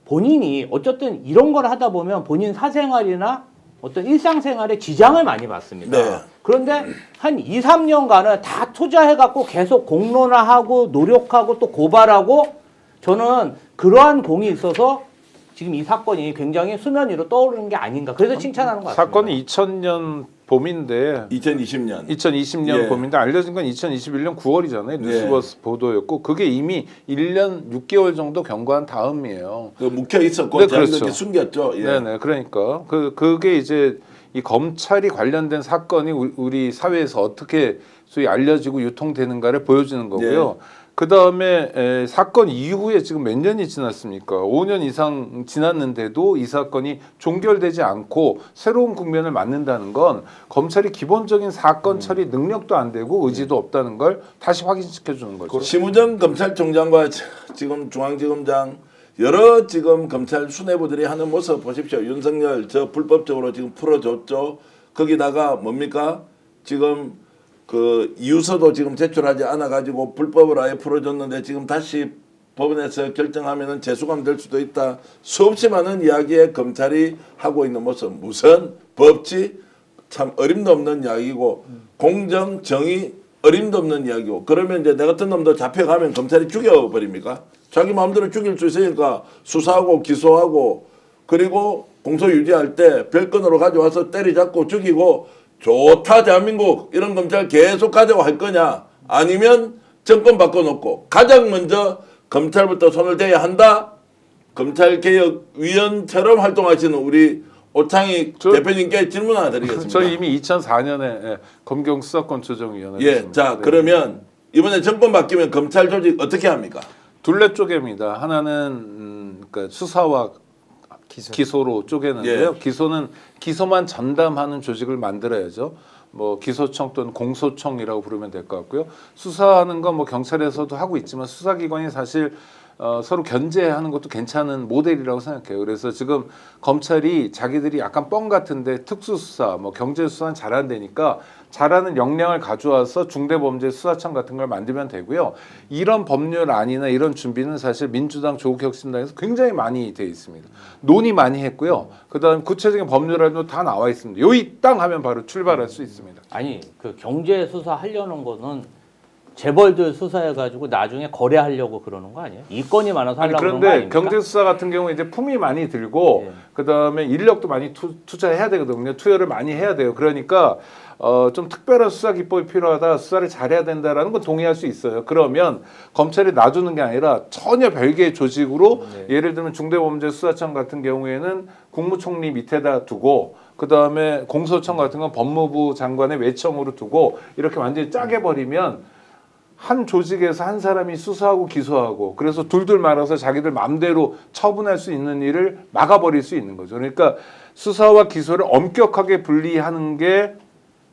본인이 어쨌든 이런 걸 하다 보면 본인 사생활이나 어떤 일상생활에 지장을 많이 받습니다. 네. 그런데 한 2, 3년간은 다 투자해갖고 계속 공론화하고 노력하고 또 고발하고 저는 그러한 공이 있어서 지금 이 사건이 굉장히 수면 위로 떠오르는 게 아닌가. 그래서 칭찬하는 것 같습니다. 사건이 2000년 봄인데 2020년. 2020년 예. 봄인데 알려진 건 2021년 9월이잖아요. 뉴스버스 보도였고 그게 이미 1년 6개월 정도 경과한 다음이에요. 그 묵혀 있었고 네, 자기들끼리 그렇죠. 숨겼죠. 예. 네네. 그러니까 그게 이제 이 검찰이 관련된 사건이 우리 사회에서 어떻게 소위 알려지고 유통되는가를 보여주는 거고요. 그 다음에 사건 이후에 지금 몇 년이 지났습니까? 5년 이상 지났는데도 이 사건이 종결되지 않고 새로운 국면을 맞는다는 건 검찰이 기본적인 사건 처리 능력도 안 되고 의지도 없다는 걸 다시 확인시켜 주는 거죠. 심우정 검찰총장과 지금 중앙지검장 여러 지금 검찰 수뇌부들이 하는 모습 보십시오. 윤석열 저 불법적으로 지금 풀어줬죠. 거기다가 뭡니까? 지금 그 이유서도 지금 제출하지 않아 가지고 불법을 아예 풀어줬는데 지금 다시 법원에서 결정하면은 재수감 될 수도 있다. 수없이 많은 이야기에 검찰이 하고 있는 모습 무슨 법치 참 어림도 없는 이야기고 공정 정의 어림도 없는 이야기고 그러면 이제 내 같은 놈도 잡혀가면 검찰이 죽여버립니까? 자기 마음대로 죽일 수 있으니까 수사하고 기소하고 그리고 공소 유지할 때 별건으로 가져와서 때리잡고 죽이고 좋다 대한민국 이런 검찰 계속 가져와 할 거냐, 아니면 정권 바꿔놓고 가장 먼저 검찰부터 손을 대야 한다. 검찰개혁위원처럼 활동하시는 우리 오창익 대표님께 질문 하나 드리겠습니다. 저희 이미 2004년에 검경 수사권 조정위원회. 예, 자 그러면 이번에 정권 바뀌면 검찰 조직 어떻게 합니까? 둘레 쪼개입니다. 하나는 그러니까 수사와 기소로 쪼개는데요. 기소는 기소만 전담하는 조직을 만들어야죠. 뭐 기소청 또는 공소청이라고 부르면 될 것 같고요. 수사하는 건 뭐 경찰에서도 하고 있지만 수사기관이 사실 서로 견제하는 것도 괜찮은 모델이라고 생각해요. 그래서 지금 검찰이 자기들이 약간 뻥 같은데 특수수사, 뭐 경제수사는 잘한다니까 잘하는 역량을 가져와서 중대범죄수사청 같은 걸 만들면 되고요. 이런 법률안이나 이런 준비는 사실 민주당 조국혁신당에서 굉장히 많이 돼 있습니다. 논의 많이 했고요. 그다음 구체적인 법률안도 다 나와 있습니다. 요이 땅 하면 바로 출발할 수 있습니다. 아니 그 경제 수사 하려는 거는 재벌들 수사해가지고 나중에 거래하려고 그러는 거 아니에요? 이건이 많아서 하려고 그러는 거 그런데 아닙니까? 경제 수사 같은 경우에 이제 품이 많이 들고 예. 그다음에 인력도 많이 투자해야 되거든요. 투여를 많이 해야 돼요. 그러니까 좀 특별한 수사 기법이 필요하다. 수사를 잘해야 된다라는 건 동의할 수 있어요. 그러면 검찰이 놔두는 게 아니라 전혀 별개의 조직으로 예를 들면 중대범죄수사청 같은 경우에는 국무총리 밑에다 두고 그다음에 공소청 같은 건 법무부 장관의 외청으로 두고 이렇게 완전히 짜게 버리면 한 조직에서 한 사람이 수사하고 기소하고 그래서 둘둘 말아서 자기들 마음대로 처분할 수 있는 일을 막아버릴 수 있는 거죠. 그러니까 수사와 기소를 엄격하게 분리하는 게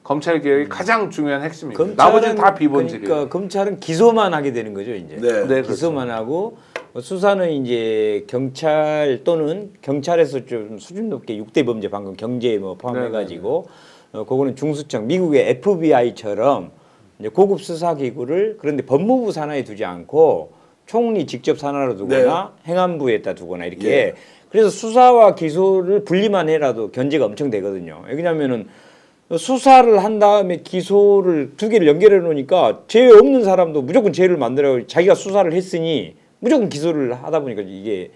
검찰 개혁의 가장 중요한 핵심입니다. 나머지는 다 비본질이에요. 그러니까 검찰은 기소만 하게 되는 거죠, 이제. 네. 기소만 하고 수사는 이제 경찰 또는 경찰에서 좀 수준 높게 6대 범죄 방금 경제 뭐 포함해가지고 그거는 중수청 미국의 FBI처럼 이제 고급 수사 기구를 그런데 법무부 산하에 두지 않고 총리 직접 산하로 두거나 행안부에다 두거나 이렇게 그래서 수사와 기소를 분리만 해라도 견제가 엄청 되거든요. 왜냐하면은 수사를 한 다음에 기소를 두 개를 연결해 놓으니까 죄 없는 사람도 무조건 죄를 만들어 자기가 수사를 했으니 무조건 기소를 하다 보니까 이게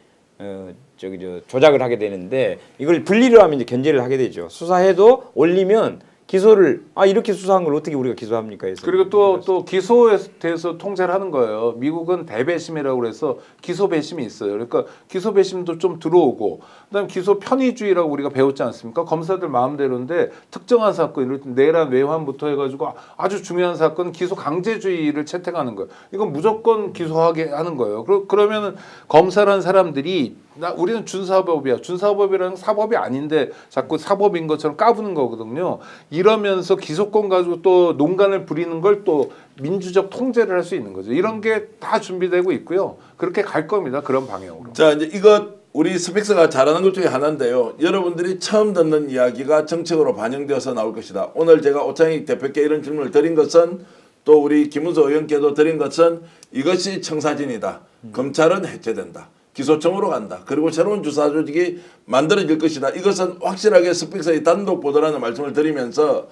조작을 하게 되는데 이걸 분리를 하면 이제 견제를 하게 되죠. 수사해도 올리면 기소를 이렇게 수사한 걸 어떻게 우리가 기소합니까? 해서 그리고 또 기소에 대해서 통제를 하는 거예요. 미국은 대배심이라고 그래서 기소 배심이 있어요. 그러니까 기소 배심도 좀 들어오고 그다음 기소 편의주의라고 우리가 배웠지 않습니까? 검사들 마음대로인데 특정한 사건, 이럴 때 내란 외환부터 해가지고 아주 중요한 사건은 기소 강제주의를 채택하는 거예요. 이건 무조건 기소하게 하는 거예요. 그러면은 검사라는 사람들이 우리는 준사법이야. 준사법이라는 사법이 아닌데 자꾸 사법인 것처럼 까부는 거거든요. 이러면서 기소권 가지고 또 농간을 부리는 걸 또 민주적 통제를 할 수 있는 거죠. 이런 게 다 준비되고 있고요. 그렇게 갈 겁니다. 그런 방향으로. 자 이제 이것 우리 스픽스가 잘하는 것 중에 하나인데요. 여러분들이 처음 듣는 이야기가 정책으로 반영되어서 나올 것이다. 오늘 제가 오창익 대표께 이런 질문을 드린 것은 또 우리 김은수 의원께도 드린 것은 이것이 청사진이다. 검찰은 해체된다. 기소청으로 간다. 그리고 새로운 주사 조직이 만들어질 것이다. 이것은 확실하게 스픽스의 단독 보도라는 말씀을 드리면서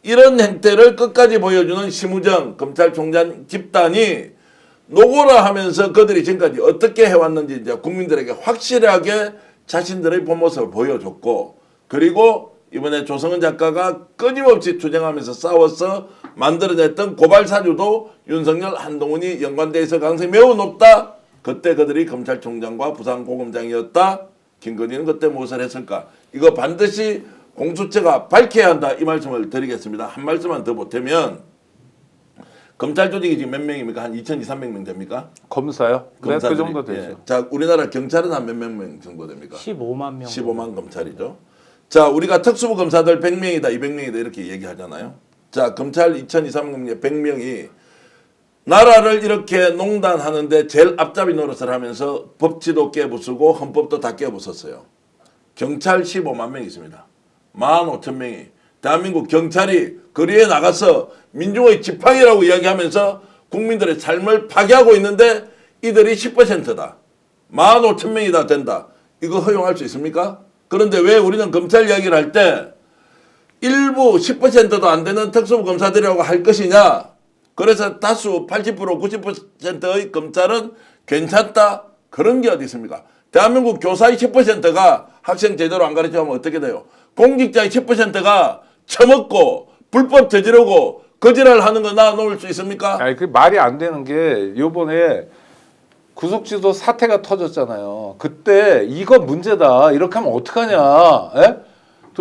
이런 행태를 끝까지 보여주는 심우정 검찰총장 집단이 노고라 하면서 그들이 지금까지 어떻게 해왔는지 이제 국민들에게 확실하게 자신들의 본 모습을 보여줬고 그리고 이번에 조성은 작가가 끊임없이 투쟁하면서 싸워서 만들어냈던 고발사주도 윤석열, 한동훈이 연관되어 있을 가능성이 매우 높다. 그때 그들이 검찰총장과 부산고검장이었다. 김건희는 그때 무엇을 했을까? 이거 반드시 공수처가 밝혀야 한다. 이 말씀을 드리겠습니다. 한 말씀만 더 보태면 검찰 조직이 지금 몇 명입니까? 한 2,200~300명 됩니까? 검사요? 네, 그 검사들이. 정도 되죠. 예. 자, 우리나라 경찰은 한 몇몇 명 정도 됩니까? 15만 명. 15만 검찰이죠. 자, 우리가 특수부 검사들 100명이다, 200명이다 이렇게 얘기하잖아요. 자, 검찰 2,200명, 100명이 나라를 이렇게 농단하는데 제일 앞잡이 노릇을 하면서 법치도 깨부수고 헌법도 다 깨부쉈어요. 경찰 15만 명이 있습니다. 15,000명이. 대한민국 경찰이 거리에 나가서 민중의 지팡이라고 이야기하면서 국민들의 삶을 파괴하고 있는데 이들이 10%다. 15,000명이 된다. 이거 허용할 수 있습니까? 그런데 왜 우리는 검찰 이야기를 할 때 일부 10%도 안 되는 특수부 검사들이라고 할 것이냐? 그래서 다수 80% 90%의 검찰은 괜찮다. 그런 게 어디 있습니까? 대한민국 교사의 10%가 학생 제대로 안 가르치면 어떻게 돼요? 공직자의 10%가 처먹고 불법 저지르고 거짓말 하는 거 놔놓을 수 있습니까? 아니 그 말이 안 되는 게 요번에 구속지도 사태가 터졌잖아요. 그때 이거 문제다. 이렇게 하면 어떡하냐. 에?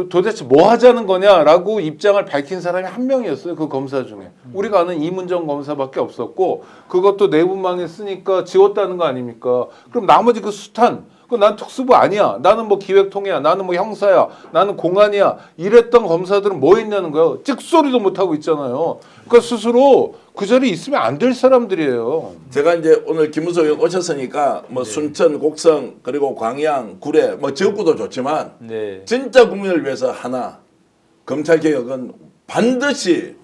도대체 뭐 하자는 거냐라고 입장을 밝힌 사람이 한 명이었어요. 그 검사 중에. 우리가 아는 이문정 검사밖에 없었고 그것도 내부망에 쓰니까 지웠다는 거 아닙니까? 그럼 나머지 그 숱한 난 특수부 아니야. 나는 뭐 기획통이야. 나는 뭐 형사야. 나는 공안이야. 이랬던 검사들은 뭐 했냐는 거예요. 찍소리도 못하고 있잖아요. 그러니까 스스로 그 자리에 있으면 안 될 사람들이에요. 제가 이제 오늘 김문수 의원 오셨으니까 뭐 순천, 곡성, 그리고 광양, 구례 뭐 지역구도 좋지만 네. 진짜 국민을 위해서 하나 검찰 개혁은 반드시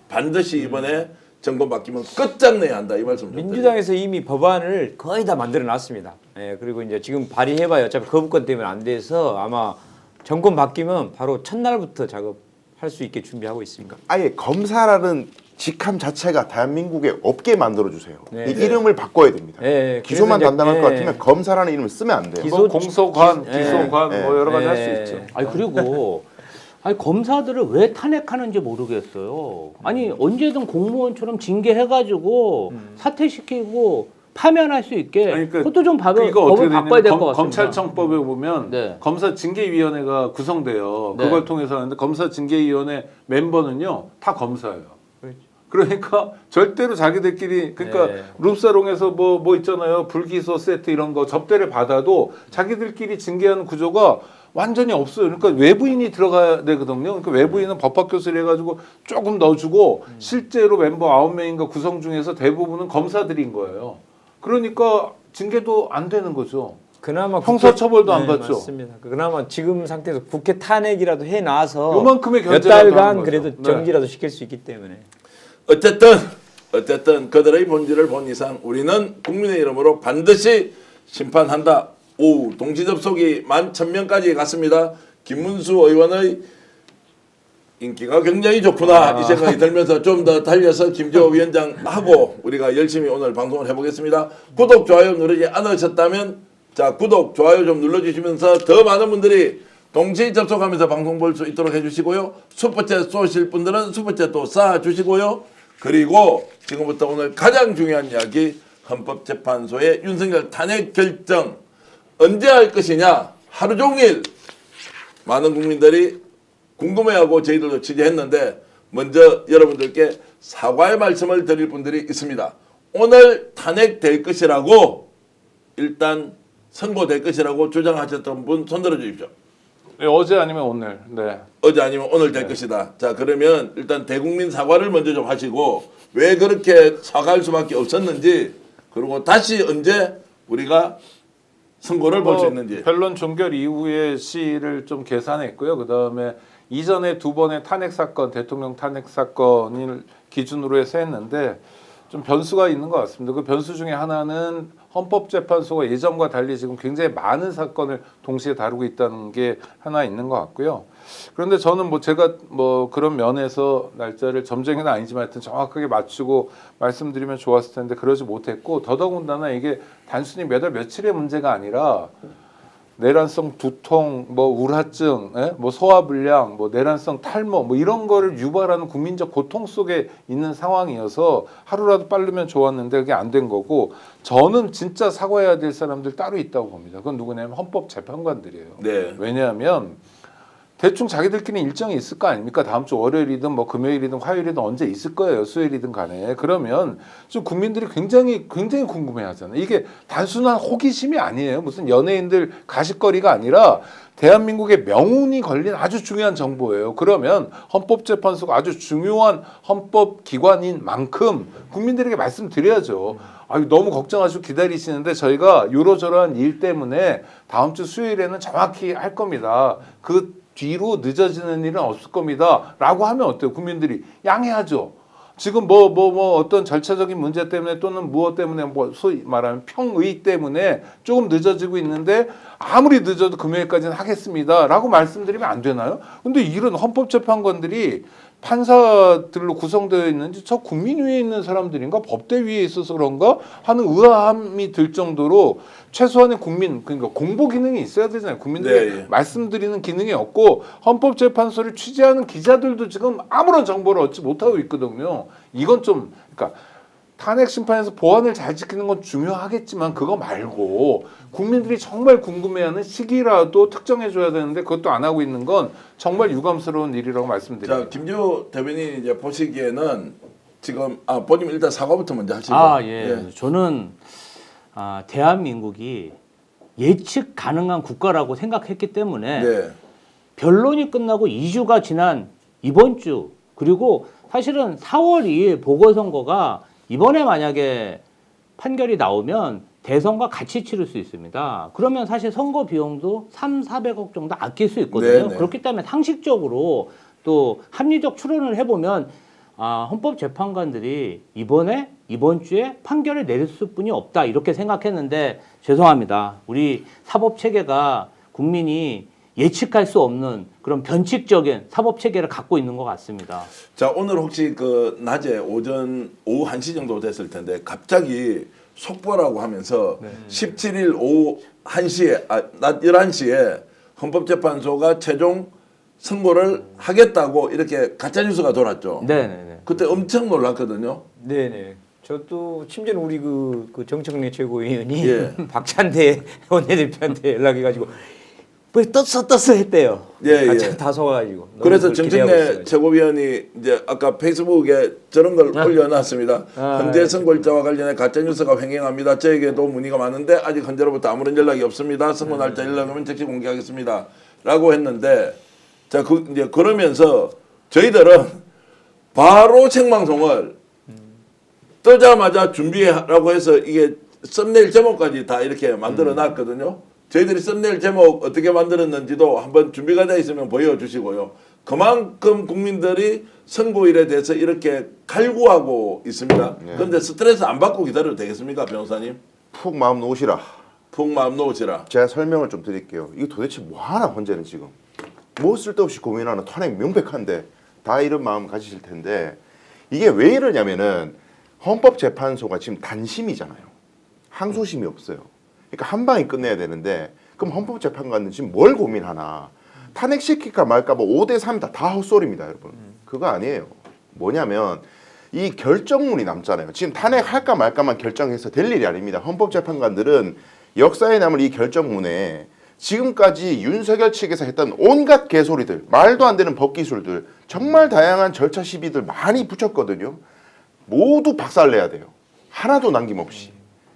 이번에 정권 바뀌면 끝장내야 한다 이 말씀 좀 드립니다. 민주당에서 이미 법안을 거의 다 만들어 놨습니다. 예, 그리고 이제 지금 발의해봐야 어차피 거부권 때문에 안 돼서 아마 정권 바뀌면 바로 첫날부터 작업할 수 있게 준비하고 있습니다. 아예 검사라는 직함 자체가 대한민국에 없게 만들어주세요. 네. 이 이름을 바꿔야 됩니다. 예, 기소만 그래서 이제, 담당할 것 예. 같으면 검사라는 이름을 쓰면 안 돼요. 뭐 공소관, 예. 기소관 예. 뭐 여러 가지 할 예. 수 있죠. 아니 그리고 아니 검사들을 왜 탄핵하는지 모르겠어요. 아니 언제든 공무원처럼 징계해가지고 사퇴시키고 파면할 수 있게 아니, 그러니까 그것도 좀 이거 법을 바꿔야 될 것 같습니다. 검찰청법에 보면 네. 검사징계위원회가 구성돼요. 네. 그걸 통해서 하는데 검사징계위원회 멤버는요 다 검사예요. 그러니까 절대로 자기들끼리 그러니까 네. 룸사롱에서 뭐 있잖아요. 불기소 세트 이런 거 접대를 받아도 자기들끼리 징계하는 구조가 완전히 없어요. 그러니까 외부인이 들어가야 되거든요. 그러니까 외부인은 법학교수를 해가지고 조금 넣어주고 실제로 멤버 9명인가 구성 중에서 대부분은 검사들인 거예요. 그러니까 징계도 안 되는 거죠. 그나마 형사처벌도 안 받죠. 맞습니다. 그나마 지금 상태에서 국회 탄핵이라도 해 놔서 요만큼의 몇 견제라도 하는 달간 거죠. 그래도 네. 정지라도 시킬 수 있기 때문에. 어쨌든 그들의 본질을 본 이상 우리는 국민의 이름으로 반드시 심판한다. 오, 동시 접속이 11,000명까지 갔습니다. 김문수 의원의 인기가 굉장히 좋구나 이 생각이 들면서 좀 더 달려서 김재호 위원장하고 우리가 열심히 오늘 방송을 해보겠습니다. 구독, 좋아요 누르지 않으셨다면 자 구독, 좋아요 좀 눌러주시면서 더 많은 분들이 동시 접속하면서 방송 볼 수 있도록 해주시고요. 슈퍼챗 쏘실 분들은 슈퍼챗도 쏴주시고요. 그리고 지금부터 오늘 가장 중요한 이야기 헌법재판소의 윤석열 탄핵 결정 언제 할 것이냐 하루 종일 많은 국민들이 궁금해하고 저희들도 취재했는데 먼저 여러분들께 사과의 말씀을 드릴 분들이 있습니다. 오늘 탄핵될 것이라고 일단 선고될 것이라고 주장하셨던 분 손들어 주십시오. 네, 어제 아니면 오늘. 네. 어제 아니면 오늘 될 것이다. 자 그러면 일단 대국민 사과를 먼저 좀 하시고 왜 그렇게 사과할 수밖에 없었는지 그리고 다시 언제 우리가 선고를 볼 수 있는지. 변론 종결 이후의 시일을 좀 계산했고요. 그 다음에 이전에 두 번의 탄핵 사건, 대통령 탄핵 사건을 기준으로 해서 했는데 좀 변수가 있는 것 같습니다. 그 변수 중에 하나는 헌법재판소가 예전과 달리 지금 굉장히 많은 사건을 동시에 다루고 있다는 게 하나 있는 것 같고요. 그런데 저는 뭐 제가 뭐 그런 면에서 날짜를 점쟁이는 아니지만 하여튼 정확하게 맞추고 말씀드리면 좋았을 텐데 그러지 못했고 더더군다나 이게 단순히 몇 월 며칠의 문제가 아니라 내란성 두통, 뭐 우울증, 뭐 소화불량, 뭐 내란성 탈모, 뭐 이런 거를 유발하는 국민적 고통 속에 있는 상황이어서 하루라도 빠르면 좋았는데 그게 안 된 거고 저는 진짜 사과해야 될 사람들 따로 있다고 봅니다. 그건 누구냐면 헌법재판관들이에요. 네. 왜냐하면 대충 자기들끼리 일정이 있을 거 아닙니까? 다음 주 월요일이든 뭐 금요일이든 화요일이든 언제 있을 거예요. 수요일이든 간에. 그러면 좀 국민들이 굉장히 궁금해하잖아요. 이게 단순한 호기심이 아니에요. 무슨 연예인들 가십거리가 아니라 대한민국의 명운이 걸린 아주 중요한 정보예요. 그러면 헌법재판소가 아주 중요한 헌법기관인 만큼 국민들에게 말씀드려야죠. 아유, 너무 걱정하시고 기다리시는데 저희가 이러저러한 일 때문에 다음 주 수요일에는 정확히 할 겁니다. 그 뒤로 늦어지는 일은 없을 겁니다. 라고 하면 어때요? 국민들이 양해하죠. 지금 뭐 어떤 절차적인 문제 때문에 또는 무엇 때문에 뭐 소위 말하면 평의 때문에 조금 늦어지고 있는데 아무리 늦어도 금요일까지는 하겠습니다. 라고 말씀드리면 안 되나요? 근데 이런 헌법재판관들이 판사들로 구성되어 있는지 저 국민 위에 있는 사람들인가 법대 위에 있어서 그런가 하는 의아함이 들 정도로 최소한의 국민 그러니까 공보 기능이 있어야 되잖아요. 국민들이 네, 예. 말씀드리는 기능이 없고 헌법재판소를 취재하는 기자들도 지금 아무런 정보를 얻지 못하고 있거든요. 이건 좀 그러니까 탄핵 심판에서 보안을 잘 지키는 건 중요하겠지만 그거 말고 국민들이 정말 궁금해하는 시기라도 특정해줘야 되는데 그것도 안 하고 있는 건 정말 유감스러운 일이라고 말씀드립니다. 자, 김재호 대변인이 이제 보시기에는 지금 본인 일단 사과부터 먼저 하시고. 예. 저는 대한민국이 예측 가능한 국가라고 생각했기 때문에 네. 변론이 끝나고 2주가 지난 이번 주 그리고 사실은 4월 2일 보궐선거가 이번에 만약에 판결이 나오면 대선과 같이 치를 수 있습니다. 그러면 사실 선거 비용도 300~400억 정도 아낄 수 있거든요. 네네. 그렇기 때문에 상식적으로 또 합리적 추론을 해보면 헌법재판관들이 이번 주에 판결을 내릴 수뿐이 없다 이렇게 생각했는데 죄송합니다. 우리 사법체계가 국민이 예측할 수 없는 그런 변칙적인 사법체계를 갖고 있는 것 같습니다. 자, 오늘 혹시 그 낮에 오후 1시 정도 됐을 텐데 갑자기 속보라고 하면서 17일 오후 1시에 낮 11시에 헌법재판소가 최종 선고를 하겠다고 이렇게 가짜 뉴스가 돌았죠. 네네네. 그때 엄청 놀랐거든요. 네네. 저도 심지어 우리 그 정청래 최고위원이 예. 박찬대 원내대표한테 연락해가지고 왜 떴어 했대요. 예, 가짜 예. 다 속아가지고. 그래서 너무 기대하고 정청래 있어가지고. 최고위원이 이제 아까 페이스북에 저런 걸 올려놨습니다. 현재 선거일자와 관련해 가짜뉴스가 횡행합니다. 저에게도 문의가 많은데 아직 현재로부터 아무런 연락이 없습니다. 선거 날짜 연락하면 즉시 공개하겠습니다. 라고 했는데 자, 이제 그러면서 저희들은 바로 생방송을 뜨자마자 준비하라고 해서 이게 썸네일 제목까지 다 이렇게 만들어 놨거든요. 저희들이 썸네일 제목 어떻게 만들었는지도 한번 준비가 되어 있으면 보여주시고요. 그만큼 국민들이 선고일에 대해서 이렇게 갈구하고 있습니다. 그런데 스트레스 안 받고 기다려도 되겠습니까, 변호사님? 푹 마음 놓으시라. 푹 마음 놓으시라. 제가 설명을 좀 드릴게요. 이게 도대체 뭐 하나 헌재는 지금 뭐 쓸데없이 고민하는 탄핵 명백한데 다 이런 마음 가지실 텐데 이게 왜 이러냐면은 헌법재판소가 지금 단심이잖아요. 항소심이 없어요. 그러니까 한 방에 끝내야 되는데 그럼 헌법재판관은 지금 뭘 고민하나? 탄핵시킬까 말까 뭐 5대3이다. 다 헛소리입니다, 여러분. 그거 아니에요. 뭐냐면 이 결정문이 남잖아요. 지금 탄핵할까 말까만 결정해서 될 일이 아닙니다. 헌법재판관들은 역사에 남을 이 결정문에 지금까지 윤석열 측에서 했던 온갖 개소리들, 말도 안 되는 법기술들, 정말 다양한 절차 시비들 많이 붙였거든요. 모두 박살내야 돼요. 하나도 남김없이.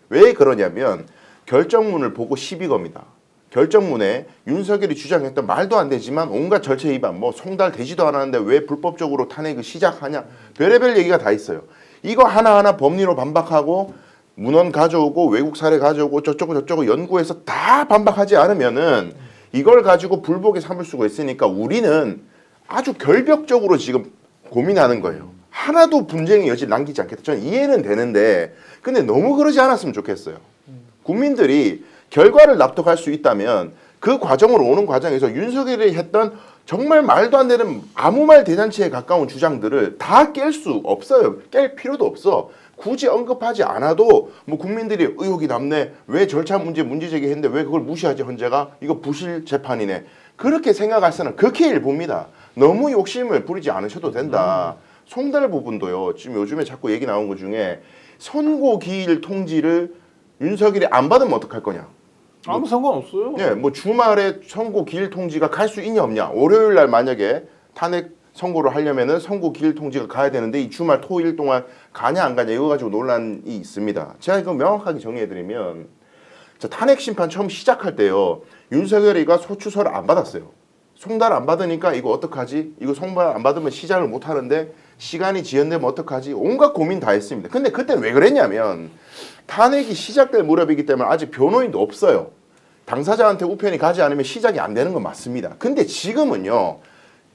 왜 그러냐면 결정문을 보고 시비 겁니다. 결정문에 윤석열이 주장했던 말도 안 되지만 온갖 절차 위반, 뭐 송달되지도 않았는데 왜 불법적으로 탄핵을 시작하냐, 별의별 얘기가 다 있어요. 이거 하나하나 법리로 반박하고 문헌 가져오고 외국 사례 가져오고 저쩌고 연구해서 다 반박하지 않으면은 이걸 가지고 불복에 삼을 수가 있으니까 우리는 아주 결벽적으로 지금 고민하는 거예요. 하나도 분쟁의 여지를 남기지 않겠다. 저는 이해는 되는데 근데 너무 그러지 않았으면 좋겠어요. 국민들이 결과를 납득할 수 있다면 그 과정으로 오는 과정에서 윤석열이 했던 정말 말도 안 되는 아무 말 대잔치에 가까운 주장들을 다 깰 수 없어요. 깰 필요도 없어. 굳이 언급하지 않아도 뭐 국민들이 의혹이 남네. 왜 절차 문제 제기했는데 왜 그걸 무시하지 헌재가? 이거 부실 재판이네. 그렇게 생각할 극히 일부입니다. 너무 욕심을 부리지 않으셔도 된다. 송달 부분도요. 지금 요즘에 자꾸 얘기 나온 것 중에 선고 기일 통지를 윤석열이 안 받으면 어떡할 거냐. 아무 상관없어요. 예, 뭐 주말에 선고 기일 통지가 갈 수 있냐 없냐. 월요일 날 만약에 탄핵 선고를 하려면은 선고 기일 통지가 가야 되는데 이 주말 토일 동안 가냐 안 가냐 이거 가지고 논란이 있습니다. 제가 이거 명확하게 정리해드리면 자, 탄핵 심판 처음 시작할 때요. 윤석열이가 소추서를 안 받았어요. 송달 안 받으니까 이거 어떡하지? 이거 송달 안 받으면 시작을 못 하는데 시간이 지연되면 어떡하지? 온갖 고민 다 했습니다. 근데 그때 왜 그랬냐면 탄핵이 시작될 무렵이기 때문에 아직 변호인도 없어요. 당사자한테 우편이 가지 않으면 시작이 안 되는 건 맞습니다. 근데 지금은요.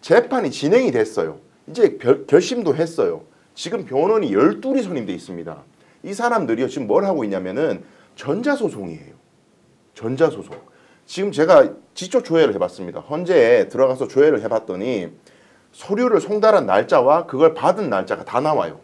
재판이 진행이 됐어요. 이제 결심도 했어요. 지금 변호인이 12이 선임돼 있습니다. 이 사람들이요. 지금 뭘 하고 있냐면은 전자소송이에요. 전자소송. 지금 제가 직접 조회를 해봤습니다. 헌재에 들어가서 조회를 해봤더니 서류를 송달한 날짜와 그걸 받은 날짜가 다 나와요.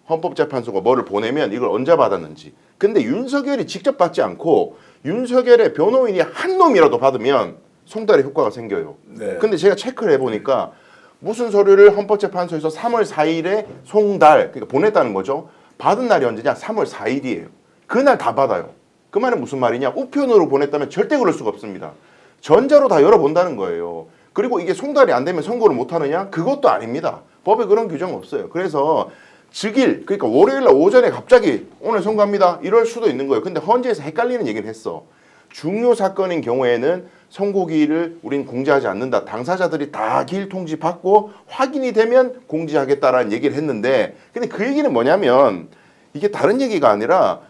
헌법재판소가 뭐를 보내면 이걸 언제 받았는지. 근데 윤석열이 직접 받지 않고 윤석열의 변호인이 한 놈이라도 받으면 송달의 효과가 생겨요. 네. 근데 제가 체크를 해보니까 무슨 서류를 헌법재판소에서 3월 4일에 송달, 그러니까 보냈다는 거죠. 받은 날이 언제냐? 3월 4일이에요. 그날 다 받아요. 그 말은 무슨 말이냐? 우편으로 보냈다면 절대 그럴 수가 없습니다. 전자로 다 열어본다는 거예요. 그리고 이게 송달이 안 되면 선고를 못 하느냐? 그것도 아닙니다. 법에 그런 규정 없어요. 그래서 즉일, 그러니까 월요일 날 오전에 갑자기 오늘 선고합니다. 이럴 수도 있는 거예요. 근데 헌재에서 헷갈리는 얘기를 했어. 중요 사건인 경우에는 선고기일을 우린 공지하지 않는다. 당사자들이 다 기일 통지 받고 확인이 되면 공지하겠다라는 얘기를 했는데, 근데 그 얘기는 뭐냐면 이게 다른 얘기가 아니라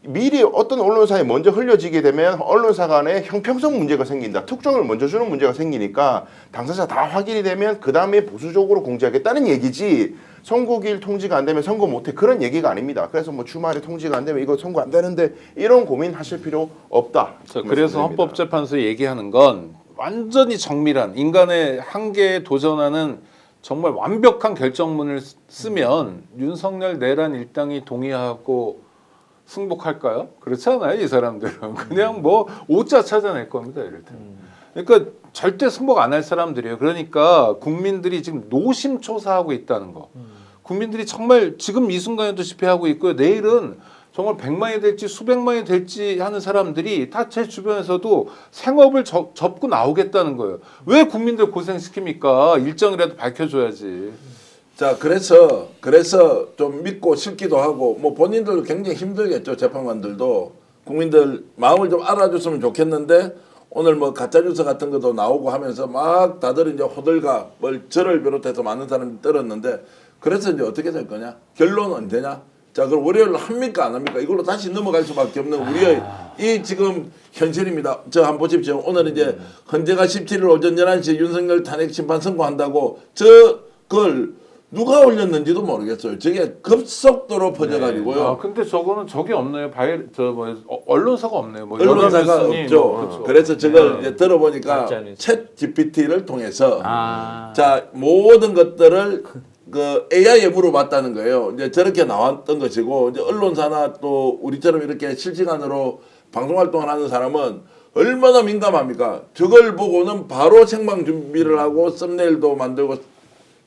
미리 어떤 언론사에 먼저 흘려지게 되면 언론사 간에 형평성 문제가 생긴다. 특종을 먼저 주는 문제가 생기니까 당사자 다 확인이 되면 그 다음에 보수적으로 공지하겠다는 얘기지, 선고기일 통지가 안 되면 선고 못해, 그런 얘기가 아닙니다. 그래서 뭐 주말에 통지가 안 되면 이거 선고 안 되는데 이런 고민 하실 필요 없다. 그래서 헌법재판소 얘기하는 건 완전히 정밀한 인간의 한계에 도전하는 정말 완벽한 결정문을 쓰면 윤석열 내란 일당이 동의하고 승복할까요? 그렇지 않아요. 이 사람들은 그냥 뭐 오자 찾아낼 겁니다. 이럴 때는. 그러니까 절대 승복 안 할 사람들이에요. 그러니까 국민들이 지금 노심초사하고 있다는 거. 국민들이 정말 지금 이 순간에도 집회하고 있고요. 내일은 정말 100만이 될지 수백만이 될지 하는 사람들이 다 제 주변에서도 생업을 접고 나오겠다는 거예요. 왜 국민들 고생시킵니까? 일정이라도 밝혀줘야지. 자, 그래서 좀 믿고 싶기도 하고, 뭐 본인들도 굉장히 힘들겠죠. 재판관들도 국민들 마음을 좀 알아줬으면 좋겠는데, 오늘 뭐 가짜뉴스 같은 것도 나오고 하면서 막 다들 이제 호들갑, 저를 비롯해서 많은 사람이 떨었는데, 그래서 이제 어떻게 될 거냐? 결론은 언제냐? 자, 그럼 월요일 합니까 안 합니까? 이걸로 다시 넘어갈 수밖에 없는 우리의 이 지금 현실입니다. 저 한번 보십시오. 오늘 이제 헌재가 17일 오전 11시에 윤석열 탄핵 심판 선고한다고 그걸 누가 올렸는지도 모르겠어요. 저게 급속도로 퍼져가지고요. 아, 근데 저거는 저게 없네요. 언론사가 없네요. 뭐 언론사가 연합뉴스니 없죠. 뭐, 그렇죠. 그래서 저걸 이제 들어보니까 챗 GPT를 통해서 자, 모든 것들을 그 AI에 물어봤다는 거예요. 이제 저렇게 나왔던 것이고, 이제 언론사나 또 우리처럼 이렇게 실시간으로 방송 활동을 하는 사람은 얼마나 민감합니까? 저걸 보고는 바로 생방 준비를 하고 썸네일도 만들고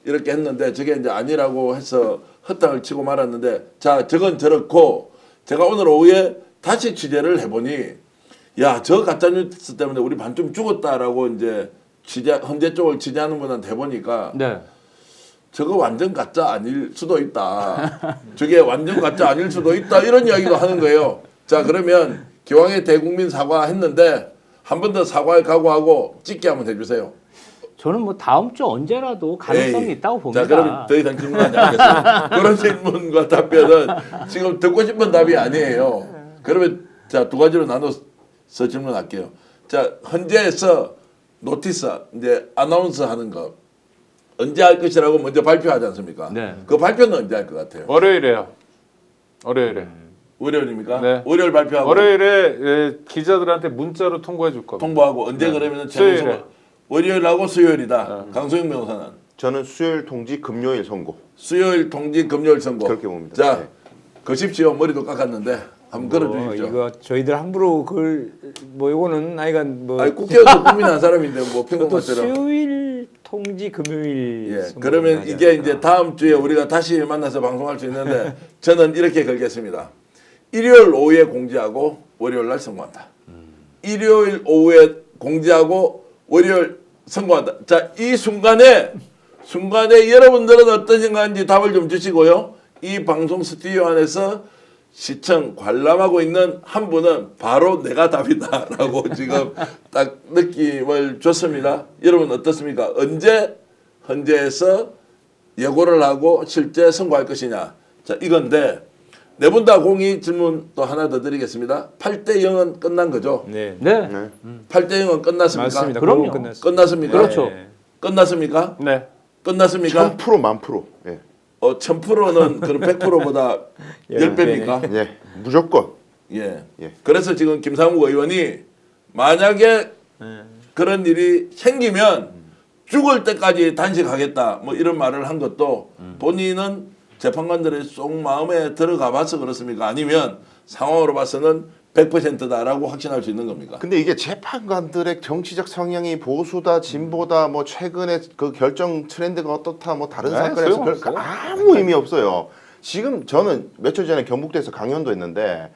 이렇게 했는데, 저게 이제 아니라고 해서 헛탕을 치고 말았는데, 자, 저건 저렇고, 제가 오늘 오후에 다시 취재를 해보니, 야, 저 가짜뉴스 때문에 우리 반쯤 죽었다라고 이제 헌재 쪽을 취재하는 분한테 해보니까, 네. 저거 완전 가짜 아닐 수도 있다. 저게 완전 가짜 아닐 수도 있다. 이런 이야기도 하는 거예요. 자, 그러면 기왕에 대국민 사과했는데 한 번 더 사과할 각오하고 찍게 한번 해주세요. 저는 뭐 다음 주 언제라도 가능성이 있다고 봅니다. 자, 그럼 더 이상 질문하지 않겠습니다. 그런 질문과 답변은 지금 듣고 싶은 답이 아니에요. 그러면 자, 두 가지로 나눠서 질문할게요. 자, 헌재에서 노티스, 이제 아나운스 하는 거 언제 할 것이라고 먼저 발표하지 않습니까? 네. 그 발표는 언제 할 것 같아요? 월요일에요. 월요일에. 월요일입니까? 네. 월요일 발표하고 월요일에 기자들한테 문자로 통보해 줄 겁니다. 통보하고 언제 그러면은 수요일에. 월요일하고 수요일이다. 강소영 변호사는 저는 수요일 통지 금요일 선고. 수요일 통지 금요일 선고. 그렇게 봅니다. 자, 네. 거십시오. 머리도 깎았는데 한번 걸어주시죠. 이거 저희들 함부로 그걸 뭐 이거는 하여간 뭐 아니, 국회의원 국민 한 사람인데 뭐 또 평범한처럼. 수요일 통지 금요일 예. 선거 그러면 하지 이게 않을까. 이제 다음 주에 우리가 다시 만나서 방송할 수 있는데 저는 이렇게 걸겠습니다. 일요일 오후에 공지하고 월요일 날 선고한다. 일요일 오후에 공지하고 월요일 선고한다. 자, 이 순간에 여러분들은 어떤 생각인지 답을 좀 주시고요. 이 방송 스튜디오 안에서 시청 관람하고 있는 한 분은 바로 내가 답이다라고 지금 딱 느낌을 줬습니다. 여러분 어떻습니까? 언제 헌재에서 예고를 하고 실제 선고할 것이냐. 자, 이건데 네 분 다 공의 질문 또 하나 더 드리겠습니다. 8대 0은 끝난 거죠? 네. 네. 8대 0은 끝났습니까? 맞습니다. 그럼요. 그건 끝났습니다. 끝났습니까? 그렇죠. 네. 끝났습니까? 네. 끝났습니까? 1000% 만프로. 예. 1000%는 그럼 100%보다 10배입니까? 예. 무조건. 예. 예. 그래서 지금 김상욱 의원이 만약에 그런 일이 생기면 죽을 때까지 단식하겠다 뭐 이런 말을 한 것도 본인은 재판관들의 속 마음에 들어가 봐서 그렇습니까? 아니면 상황으로 봐서는 100%다라고 확신할 수 있는 겁니까? 근데 이게 재판관들의 정치적 성향이 보수다 진보다 뭐 최근에 그 결정 트렌드가 어떻다 뭐 다른 네, 사건에서 소용없어요. 아무 의미 없어요. 지금 저는 며칠 전에 경북대에서 강연도 했는데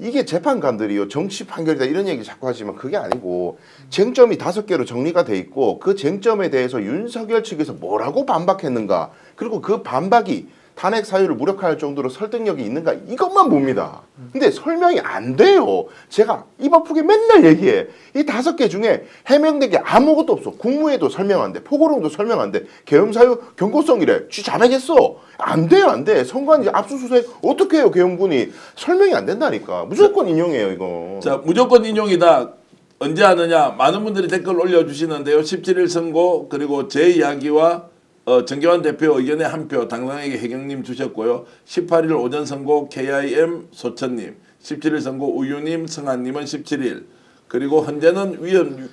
이게 재판관들이요 정치 판결이다 이런 얘기 자꾸 하지만 그게 아니고 쟁점이 5개로 정리가 돼 있고 그 쟁점에 대해서 윤석열 측에서 뭐라고 반박했는가 그리고 그 반박이 탄핵 사유를 무력화할 정도로 설득력이 있는가 이것만 봅니다. 근데 설명이 안 돼요. 제가 입 아프게 맨날 얘기해. 이 5개 중에 해명된 게 아무것도 없어. 국무회도 설명 안 돼. 포고령도 설명 안 돼. 계엄 사유 경고성이래. 쥐 자백했어. 안 돼요, 안 돼. 선관 이제 압수수색 어떻게 해요, 계엄군이. 설명이 안 된다니까. 무조건 인용해요, 이거. 자, 무조건 인용이다. 언제 하느냐? 많은 분들이 댓글 올려주시는데요. 17일 선고 그리고 제 이야기와 정계환 대표 의견에 한 표 당당하게 해경님 주셨고요. 18일 오전 선고 KIM 소천님, 17일 선고 우유님, 성한님은 17일. 그리고 현재는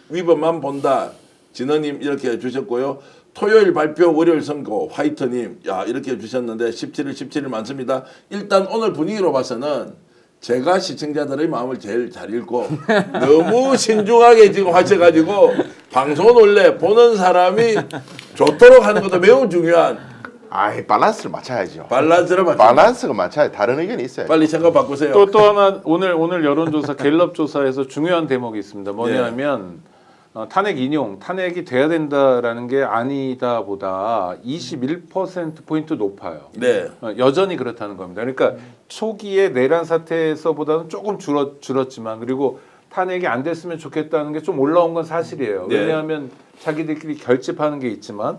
위법만 본다. 진원님 이렇게 주셨고요. 토요일 발표 월요일 선고 화이트님 야 이렇게 주셨는데 17일 많습니다. 일단 오늘 분위기로 봐서는 제가 시청자들의 마음을 제일 잘 읽고 너무 신중하게 지금 하셔가지고 방송은 원래 보는 사람이 좋도록 하는 것도 매우 중요한 아이, 밸런스를 맞춰야죠. 밸런스를 맞춰. 밸런스가 맞춰야 다른 의견이 있어요. 빨리 생각 바꾸세요. 또 하나 오늘 여론조사 갤럽 조사에서 중요한 대목이 있습니다. 뭐냐면 탄핵 인용, 탄핵이 돼야 된다라는 게 아니다보다 21% 포인트 높아요. 네. 여전히 그렇다는 겁니다. 그러니까 초기에 내란 사태에서보다는 조금 줄었지만 그리고 탄핵이 안 됐으면 좋겠다는 게 좀 올라온 건 사실이에요. 네. 왜냐하면 자기들끼리 결집하는 게 있지만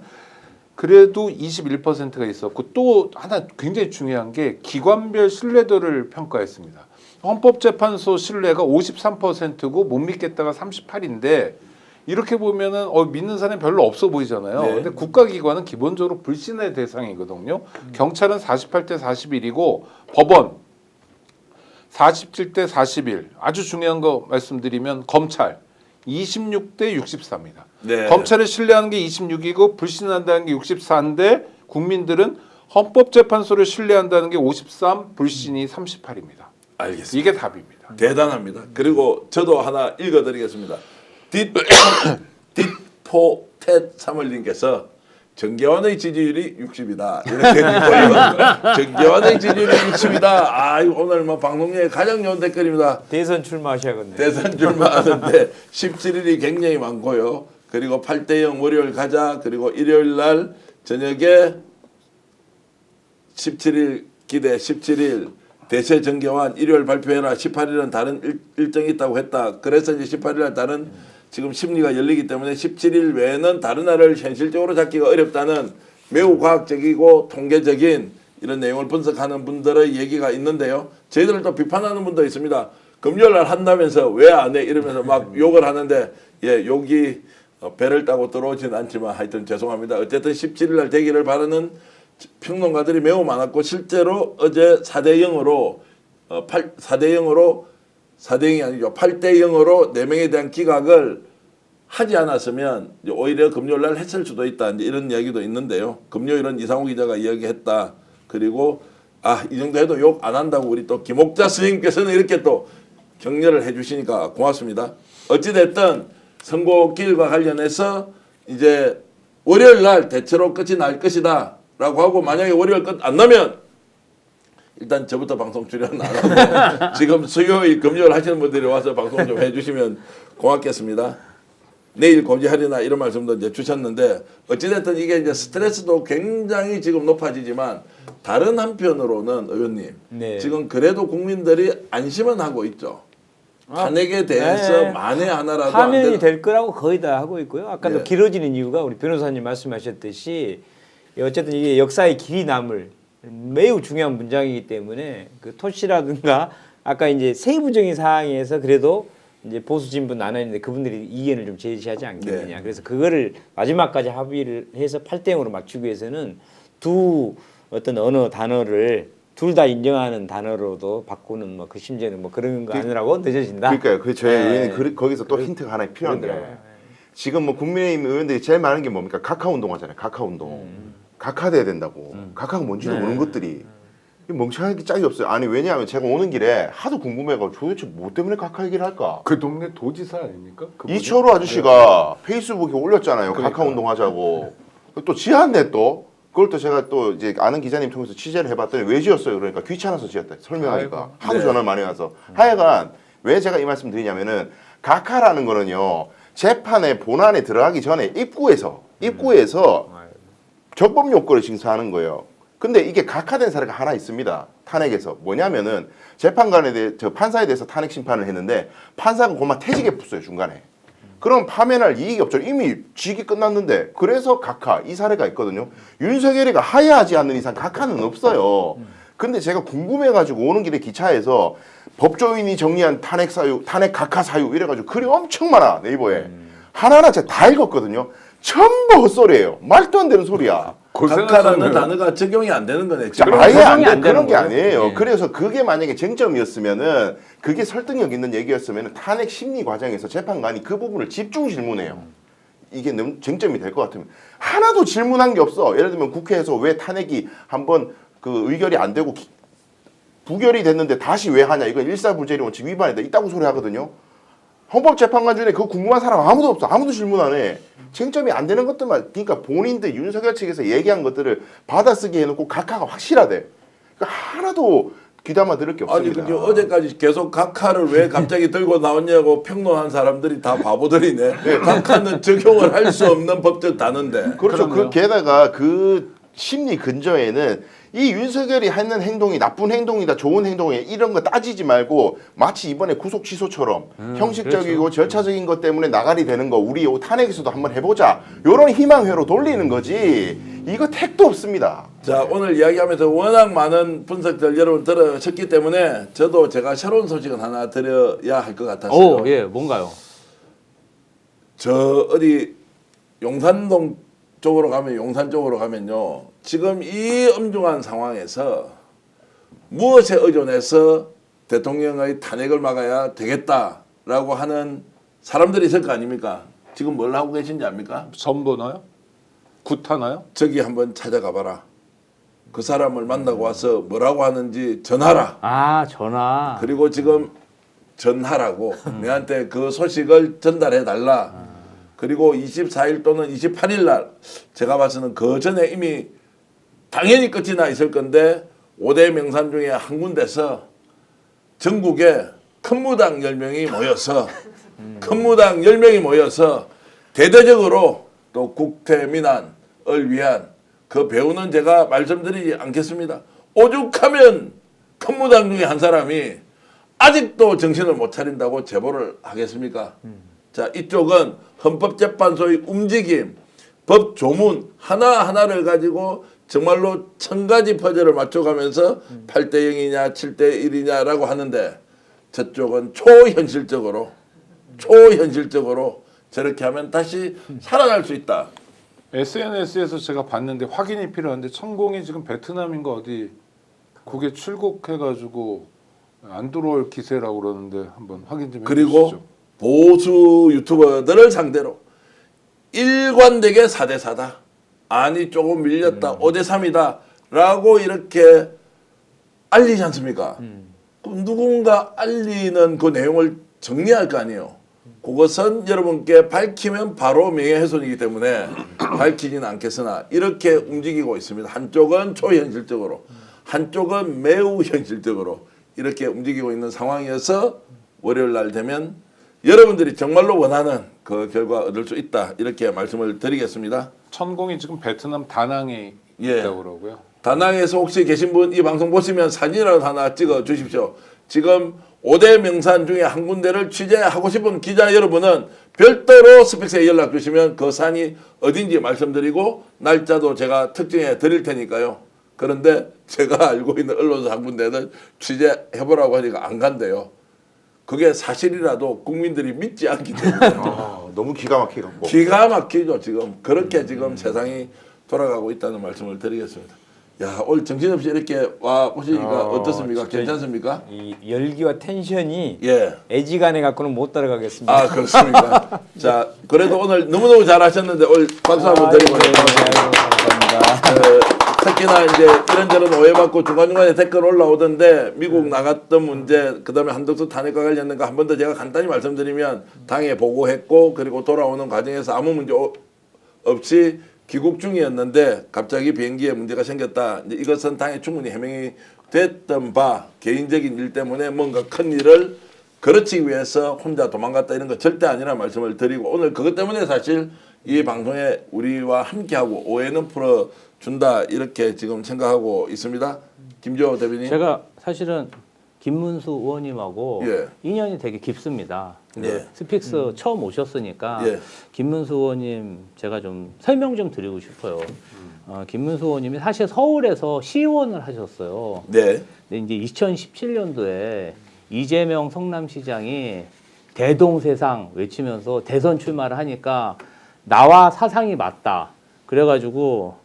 그래도 21%가 있었고 또 하나 굉장히 중요한 게 기관별 신뢰도를 평가했습니다. 헌법재판소 신뢰가 53%고 못 믿겠다가 38인데 이렇게 보면은 믿는 사람이 별로 없어 보이잖아요. 네. 근데 국가기관은 기본적으로 불신의 대상이거든요. 경찰은 48대 41이고 법원 47대 41. 아주 중요한 거 말씀드리면 검찰 26대 64입니다. 네. 검찰을 신뢰하는 게 26이고 불신한다는 게 64인데 국민들은 헌법재판소를 신뢰한다는 게 53, 불신이 38입니다. 알겠습니다. 이게 답입니다. 대단합니다. 그리고 저도 하나 읽어드리겠습니다. 뒷포텟 사물님께서 정계환의 지지율이 60이다. 이렇게 읽고요. 정계환의 지지율이 60이다. 아, 오늘 뭐 방송에 가장 좋은 댓글입니다. 대선 출마하셔야겠네요. 대선 출마하는데 17일이 굉장히 많고요. 그리고 8대0 월요일 가자. 그리고 일요일 날 저녁에 17일 기대 17일 대세 정계환 일요일 발표해라. 18일은 다른 일정이 있다고 했다. 그래서 이제 18일 날 다른 지금 심리가 열리기 때문에 17일 외에는 다른 날을 현실적으로 잡기가 어렵다는 매우 과학적이고 통계적인 이런 내용을 분석하는 분들의 얘기가 있는데요. 저희들을 또 비판하는 분도 있습니다. 금요일 날 한다면서 왜 안 해? 이러면서 막 욕을 하는데 예, 욕이 배를 따고 들어오지는 않지만 하여튼 죄송합니다. 어쨌든 17일 날 되기를 바라는 평론가들이 매우 많았고 실제로 어제 4대0으로 4대0이 아니죠. 8대0으로 4명에 대한 기각을 하지 않았으면 오히려 금요일 날 했을 수도 있다. 이런 이야기도 있는데요. 금요일은 이상호 기자가 이야기했다. 그리고 이 정도 해도 욕 안 한다고 우리 또 김옥자 스님께서는 이렇게 또 격려를 해주시니까 고맙습니다. 어찌됐든 선고길과 관련해서 이제 월요일 날 대체로 끝이 날 것이다 라고 하고 만약에 월요일 끝 안 나면 일단 저부터 방송 출연 안 하고 지금 수요일 금요일 하시는 분들이 와서 방송 좀 해주시면 고맙겠습니다. 내일 고지하리나 이런 말씀도 이제 주셨는데 어찌됐든 이게 이제 스트레스도 굉장히 지금 높아지지만 다른 한편으로는 의원님 네. 지금 그래도 국민들이 안심은 하고 있죠. 탄핵에 대해서 네. 만에 하나라도 안 파면이 되는 될 거라고 거의 다 하고 있고요. 아까도 네. 길어지는 이유가 우리 변호사님 말씀하셨듯이 어쨌든 이게 역사의 길이 남을 매우 중요한 문장이기 때문에 그 토시라든가 아까 이제 세부적인 사항에서 그래도 이제 보수 진보 나눠있는데 그분들이 이견을 좀 제시하지 않겠느냐. 네. 그래서 그거를 마지막까지 합의를 해서 8대0으로 맞추기 위해서는 두 어떤 언어 단어를 둘 다 인정하는 단어로도 바꾸는 뭐 그 심지어는 뭐 그런 거 아니라고 늦어진다. 그러니까요. 그 저희 네. 의원이 거기서 또 힌트가 하나 필요한 게 그러더라고요. 지금 뭐 국민의힘 의원들이 제일 많은 게 뭡니까? 각하 운동 하잖아요. 각하 운동. 각하돼야 된다고. 각하가 뭔지도 모르는 것들이. 멍청한 게 짝이 없어요. 아니 왜냐하면 제가 오는 길에 하도 궁금해가지고 도대체 뭐 때문에 각하 얘기를 할까? 그 동네 도지사 아닙니까? 그분이? 이철호 아저씨가 페이스북에 올렸잖아요. 그러니까. 각하 운동 하자고. 또 지었네 또. 그걸 또 제가 또 이제 아는 기자님 통해서 취재를 해봤더니 왜 지었어요? 그러니까 귀찮아서 지었다. 설명하니까. 아이고. 하도 네. 전화를 많이 와서. 하여간 왜 제가 이 말씀 드리냐면은 각하라는 거는요. 재판에 본안에 들어가기 전에 입구에서 적법 요건을 징수하는 거예요. 근데 이게 각하된 사례가 하나 있습니다. 탄핵에서. 뭐냐면은 재판관에 대해 저 판사에 대해서 탄핵 심판을 했는데 판사가 그만 퇴직에 pus어요, 중간에. 그럼 파면할 이익이 없죠. 이미 직이 끝났는데. 그래서 각하 이 사례가 있거든요. 윤석열이가 하야하지 않는 이상 각하는 없어요. 근데 제가 궁금해가지고 오는 길에 기차에서 법조인이 정리한 탄핵 사유, 탄핵 각하 사유 이래가지고 글이 엄청 많아 네이버에. 하나하나 제가 다 읽었거든요. 전부 헛소리예요. 말도 안 되는 소리야. 각하라는 단어가 적용이 안 되는 거네. 지금. 아예 안 적용이 돼. 안 그런 되는 게 거예요? 아니에요. 예. 그래서 그게 만약에 쟁점이었으면은 그게 설득력 있는 얘기였으면은 탄핵 심리 과정에서 재판관이 그 부분을 집중 질문해요. 이게 너무 쟁점이 될 것 같으면 하나도 질문한 게 없어. 예를 들면 국회에서 왜 탄핵이 한번 그 의결이 안 되고 부결이 됐는데 다시 왜 하냐? 이건 일사불재리 원칙 위반이다. 이따구 소리 하거든요. 헌법재판관 중에 그거 궁금한 사람 아무도 없어. 아무도 질문 안 해. 쟁점이 안 되는 것들만, 그러니까 본인들 윤석열 측에서 얘기한 것들을 받아쓰기 해놓고 각하가 확실하대. 그러니까 하나도 귀담아 들을 게 아니 없습니다. 근데 어제까지 계속 각하를 왜 갑자기 들고 나왔냐고 평론한 사람들이 다 바보들이네. 각하는 적용을 할 수 없는 법적 단어인데. 그렇죠. 그럼요. 게다가 그 심리 근저에는 이 윤석열이 하는 행동이 나쁜 행동이다, 좋은 행동이다 이런 거 따지지 말고 마치 이번에 구속 취소처럼 형식적이고 절차적인 것 때문에 나가리 되는 거 우리 탄핵에서도 한번 해보자. 이런 희망회로 돌리는 거지. 이거 택도 없습니다. 자 오늘 이야기하면서 워낙 많은 분석들 여러분 들으셨기 때문에 저도 제가 새로운 소식은 하나 드려야 할 것 같았어요. 오, 예, 뭔가요? 저 어디 용산동 쪽으로 가면 용산 쪽으로 가면요. 지금 이 엄중한 상황에서 무엇에 의존해서 대통령의 탄핵을 막아야 되겠다라고 하는 사람들이 있을 거 아닙니까? 지금 뭘 하고 계신지 압니까? 선보나요? 굿하나요? 저기 한번 찾아가 봐라. 그 사람을 만나고 와서 뭐라고 하는지 전하라. 아, 전화. 그리고 지금 전하라고 내한테 그 소식을 전달해 달라. 그리고 24일 또는 28일 날 제가 봐서는 그 전에 이미 당연히 끝이 나 있을 건데 5대 명산 중에 한 군데서 전국에 큰 무당 10명이 모여서 큰 무당 10명이 모여서 대대적으로 또 국태민안을 위한 그 배우는 제가 말씀드리지 않겠습니다. 오죽하면 큰 무당 중에 한 사람이 아직도 정신을 못 차린다고 제보를 하겠습니까? 자, 이쪽은 헌법재판소의 움직임, 법 조문 하나하나를 가지고 정말로 1000가지 퍼즐을 맞춰가면서 8대 0이냐 7대 1이냐라고 하는데 저쪽은 초현실적으로 저렇게 하면 다시 살아날 수 있다. SNS에서 제가 봤는데 확인이 필요한데 천공이 지금 베트남인가 어디 그게 출국해가지고 안 들어올 기세라고 그러는데 한번 확인 좀 그리고 해주시죠. 보수 유튜버들을 상대로 일관되게 4대 4다. 아니 조금 밀렸다. 5대 3이다. 라고 이렇게 알리지 않습니까? 그럼 누군가 알리는 그 내용을 정리할 거 아니에요. 그것은 여러분께 밝히면 바로 명예훼손이기 때문에 밝히지는 않겠으나 이렇게 움직이고 있습니다. 한쪽은 초현실적으로, 한쪽은 매우 현실적으로 이렇게 움직이고 있는 상황이어서 월요일 날 되면 여러분들이 정말로 원하는 그 결과 얻을 수 있다. 이렇게 말씀을 드리겠습니다. 천공이 지금 베트남 다낭에 예. 있다고 그러고요. 다낭에서 혹시 계신 분 이 방송 보시면 사진이라도 하나 찍어 주십시오. 지금 5대 명산 중에 한 군데를 취재하고 싶은 기자 여러분은 별도로 스펙스에 연락 주시면 그 산이 어딘지 말씀드리고 날짜도 제가 특정해 드릴 테니까요. 그런데 제가 알고 있는 언론사 한 군데는 취재해보라고 하니까 안 간대요. 그게 사실이라도 국민들이 믿지 않기 때문에 너무 기가 막히고 기가 막히죠. 지금 그렇게 지금 세상이 돌아가고 있다는 말씀을 드리겠습니다. 야, 오늘 정신없이 이렇게 와 보시니까 어떻습니까? 진짜 괜찮습니까? 이 열기와 텐션이 예. 애지간해 갖고는 못 따라가겠습니다. 아, 그렇습니까? 자, 그래도 오늘 너무너무 잘하셨는데 오늘 박수 한번 드리고 감사합니다. 특히나 이제 이런저런 오해받고 중간중간에 댓글 올라오던데 미국 나갔던 문제, 그다음에 한덕수 탄핵과 관련된 거 한 번 더 제가 간단히 말씀드리면 당에 보고했고 그리고 돌아오는 과정에서 아무 문제 없이 귀국 중이었는데 갑자기 비행기에 문제가 생겼다. 이제 이것은 당에 충분히 해명이 됐던 바 개인적인 일 때문에 뭔가 큰 일을 그렇지 위해서 혼자 도망갔다 이런 거 절대 아니라 말씀을 드리고 오늘 그것 때문에 사실 이 방송에 우리와 함께하고 오해는 풀어준다 이렇게 지금 생각하고 있습니다. 김주호 대변인. 제가 사실은 김문수 의원님하고 예. 인연이 되게 깊습니다. 근데 예. 스픽스 처음 오셨으니까 예. 김문수 의원님 제가 좀 설명 좀 드리고 싶어요. 김문수 의원님이 사실 서울에서 시의원을 하셨어요. 네. 근데 이제 2017년도에 이재명 성남시장이 대동세상 외치면서 대선 출마를 하니까 나와 사상이 맞다. 그래가지고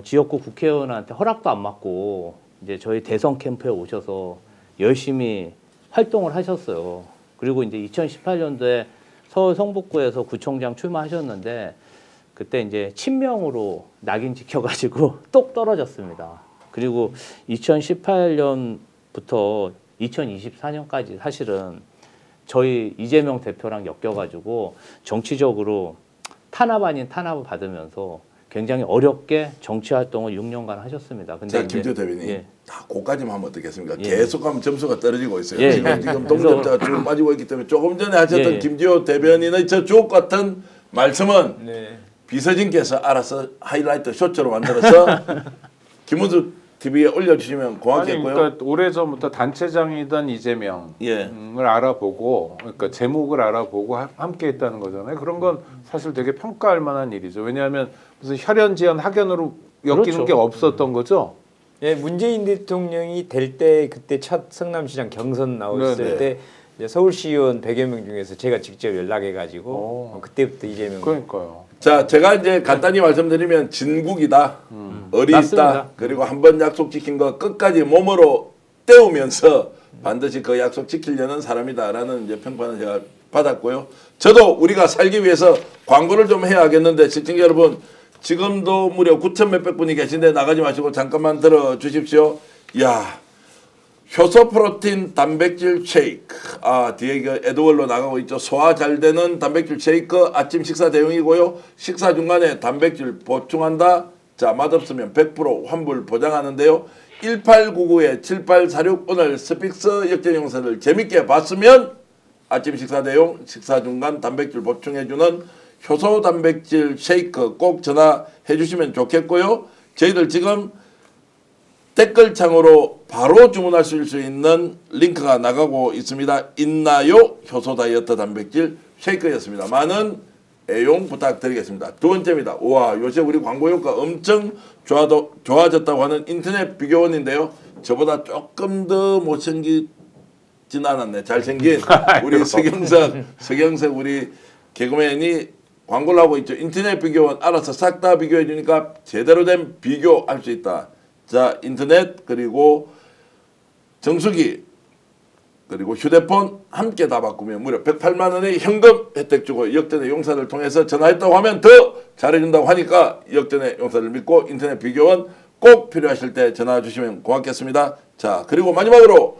지역구 국회의원한테 허락도 안 받고 이제 저희 대선 캠프에 오셔서 열심히 활동을 하셨어요. 그리고 이제 2018년도에 서울 성북구에서 구청장 출마하셨는데 그때 이제 친명으로 낙인 찍혀가지고 똑 떨어졌습니다. 그리고 2018년부터 2024년까지 사실은 저희 이재명 대표랑 엮여가지고 정치적으로 탄압 아닌 탄압을 받으면서 굉장히 어렵게 정치 활동을 6년간 하셨습니다. 근데 자, 김주호 대변인. 예. 다 고까지만 하면 어떻겠습니까? 예. 계속 하면 점수가 떨어지고 있어요. 예. 지금 동점자가 쭉 빠지고 있기 때문에 조금 전에 하셨던 예. 김주호 대변인의 저 주옥 같은 말씀은 네. 비서진께서 알아서 하이라이트 쇼츠로 만들어서 김문수 TV에 올려주시면 아니, 고맙겠고요. 그러니까 오래전부터 단체장이던 이재명을 예. 알아보고, 그러니까 제목을 알아보고 함께했다는 거잖아요. 그런 건 사실 되게 평가할 만한 일이죠. 왜냐하면 무슨 혈연지연 학연으로 엮이는 그렇죠. 게 없었던 거죠. 예, 문재인 대통령이 될 때 그때 첫 성남시장 경선 나왔을 네네. 때 이제 서울시의원 100여 명 중에서 제가 직접 연락해가지고 그때부터 이재명 그러니까요. 자, 제가 이제 간단히 말씀드리면 진국이다, 의리 있다, 맞습니다. 그리고 한 번 약속 지킨 거 끝까지 몸으로 때우면서 반드시 그 약속 지키려는 사람이다라는 이제 평판을 제가 받았고요. 저도 우리가 살기 위해서 광고를 좀 해야 하겠는데 시청자 여러분 지금도 무려 9천 몇백 분이 계신데 나가지 마시고 잠깐만 들어주십시오. 야, 효소 프로틴 단백질 쉐이크. 아, 뒤에 그 에드월로 나가고 있죠. 소화 잘 되는 단백질 쉐이크 아침 식사 대용이고요. 식사 중간에 단백질 보충한다. 자, 맛없으면 100% 환불 보장하는데요. 1899-7846 오늘 스픽스 역전 영상을 재밌게 봤으면 아침 식사 대용 식사 중간 단백질 보충해주는 효소 단백질 쉐이크 꼭 전화해 주시면 좋겠고요. 저희들 지금 댓글창으로 바로 주문하실 수 있는 링크가 나가고 있습니다. 있나요? 효소 다이어트 단백질 쉐이크였습니다. 많은 애용 부탁드리겠습니다. 두 번째입니다. 우와, 요새 우리 광고 효과 엄청 좋아졌다고 하는 인터넷 비교원인데요. 저보다 조금 더 못생기진 않았네. 잘생긴 우리 서경석 우리 개그맨이 광고를 하고 있죠. 인터넷 비교원 알아서 싹 다 비교해 주니까 제대로 된 비교할 수 있다. 자, 인터넷 그리고 정수기 그리고 휴대폰 함께 다 바꾸면 무려 108만 원의 현금 혜택 주고 역전의 용사를 통해서 전화했다고 하면 더 잘해준다고 하니까 역전의 용사를 믿고 인터넷 비교원 꼭 필요하실 때 전화 주시면 고맙겠습니다. 자, 그리고 마지막으로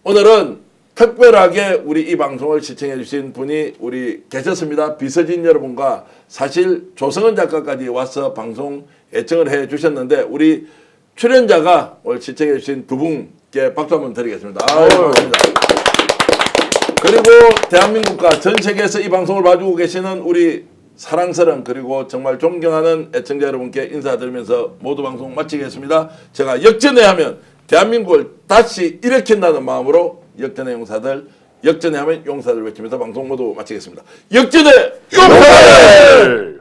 오늘은 특별하게 우리 이 방송을 시청해 주신 분이 우리 계셨습니다. 비서진 여러분과 사실 조성은 작가까지 와서 방송 애청을 해 주셨는데 우리 출연자가 오늘 시청해 주신 두 분께 박수 한번 드리겠습니다. 아유, 감사합니다. 그리고 대한민국과 전 세계에서 이 방송을 봐주고 계시는 우리 사랑스러운 그리고 정말 존경하는 애청자 여러분께 인사드리면서 모두 방송 마치겠습니다. 제가 역전해 하면 대한민국을 다시 일으킨다는 마음으로 역전의 용사들, 역전해 하면 용사들 외치면서 방송 모두 마치겠습니다. 역전의 용사들!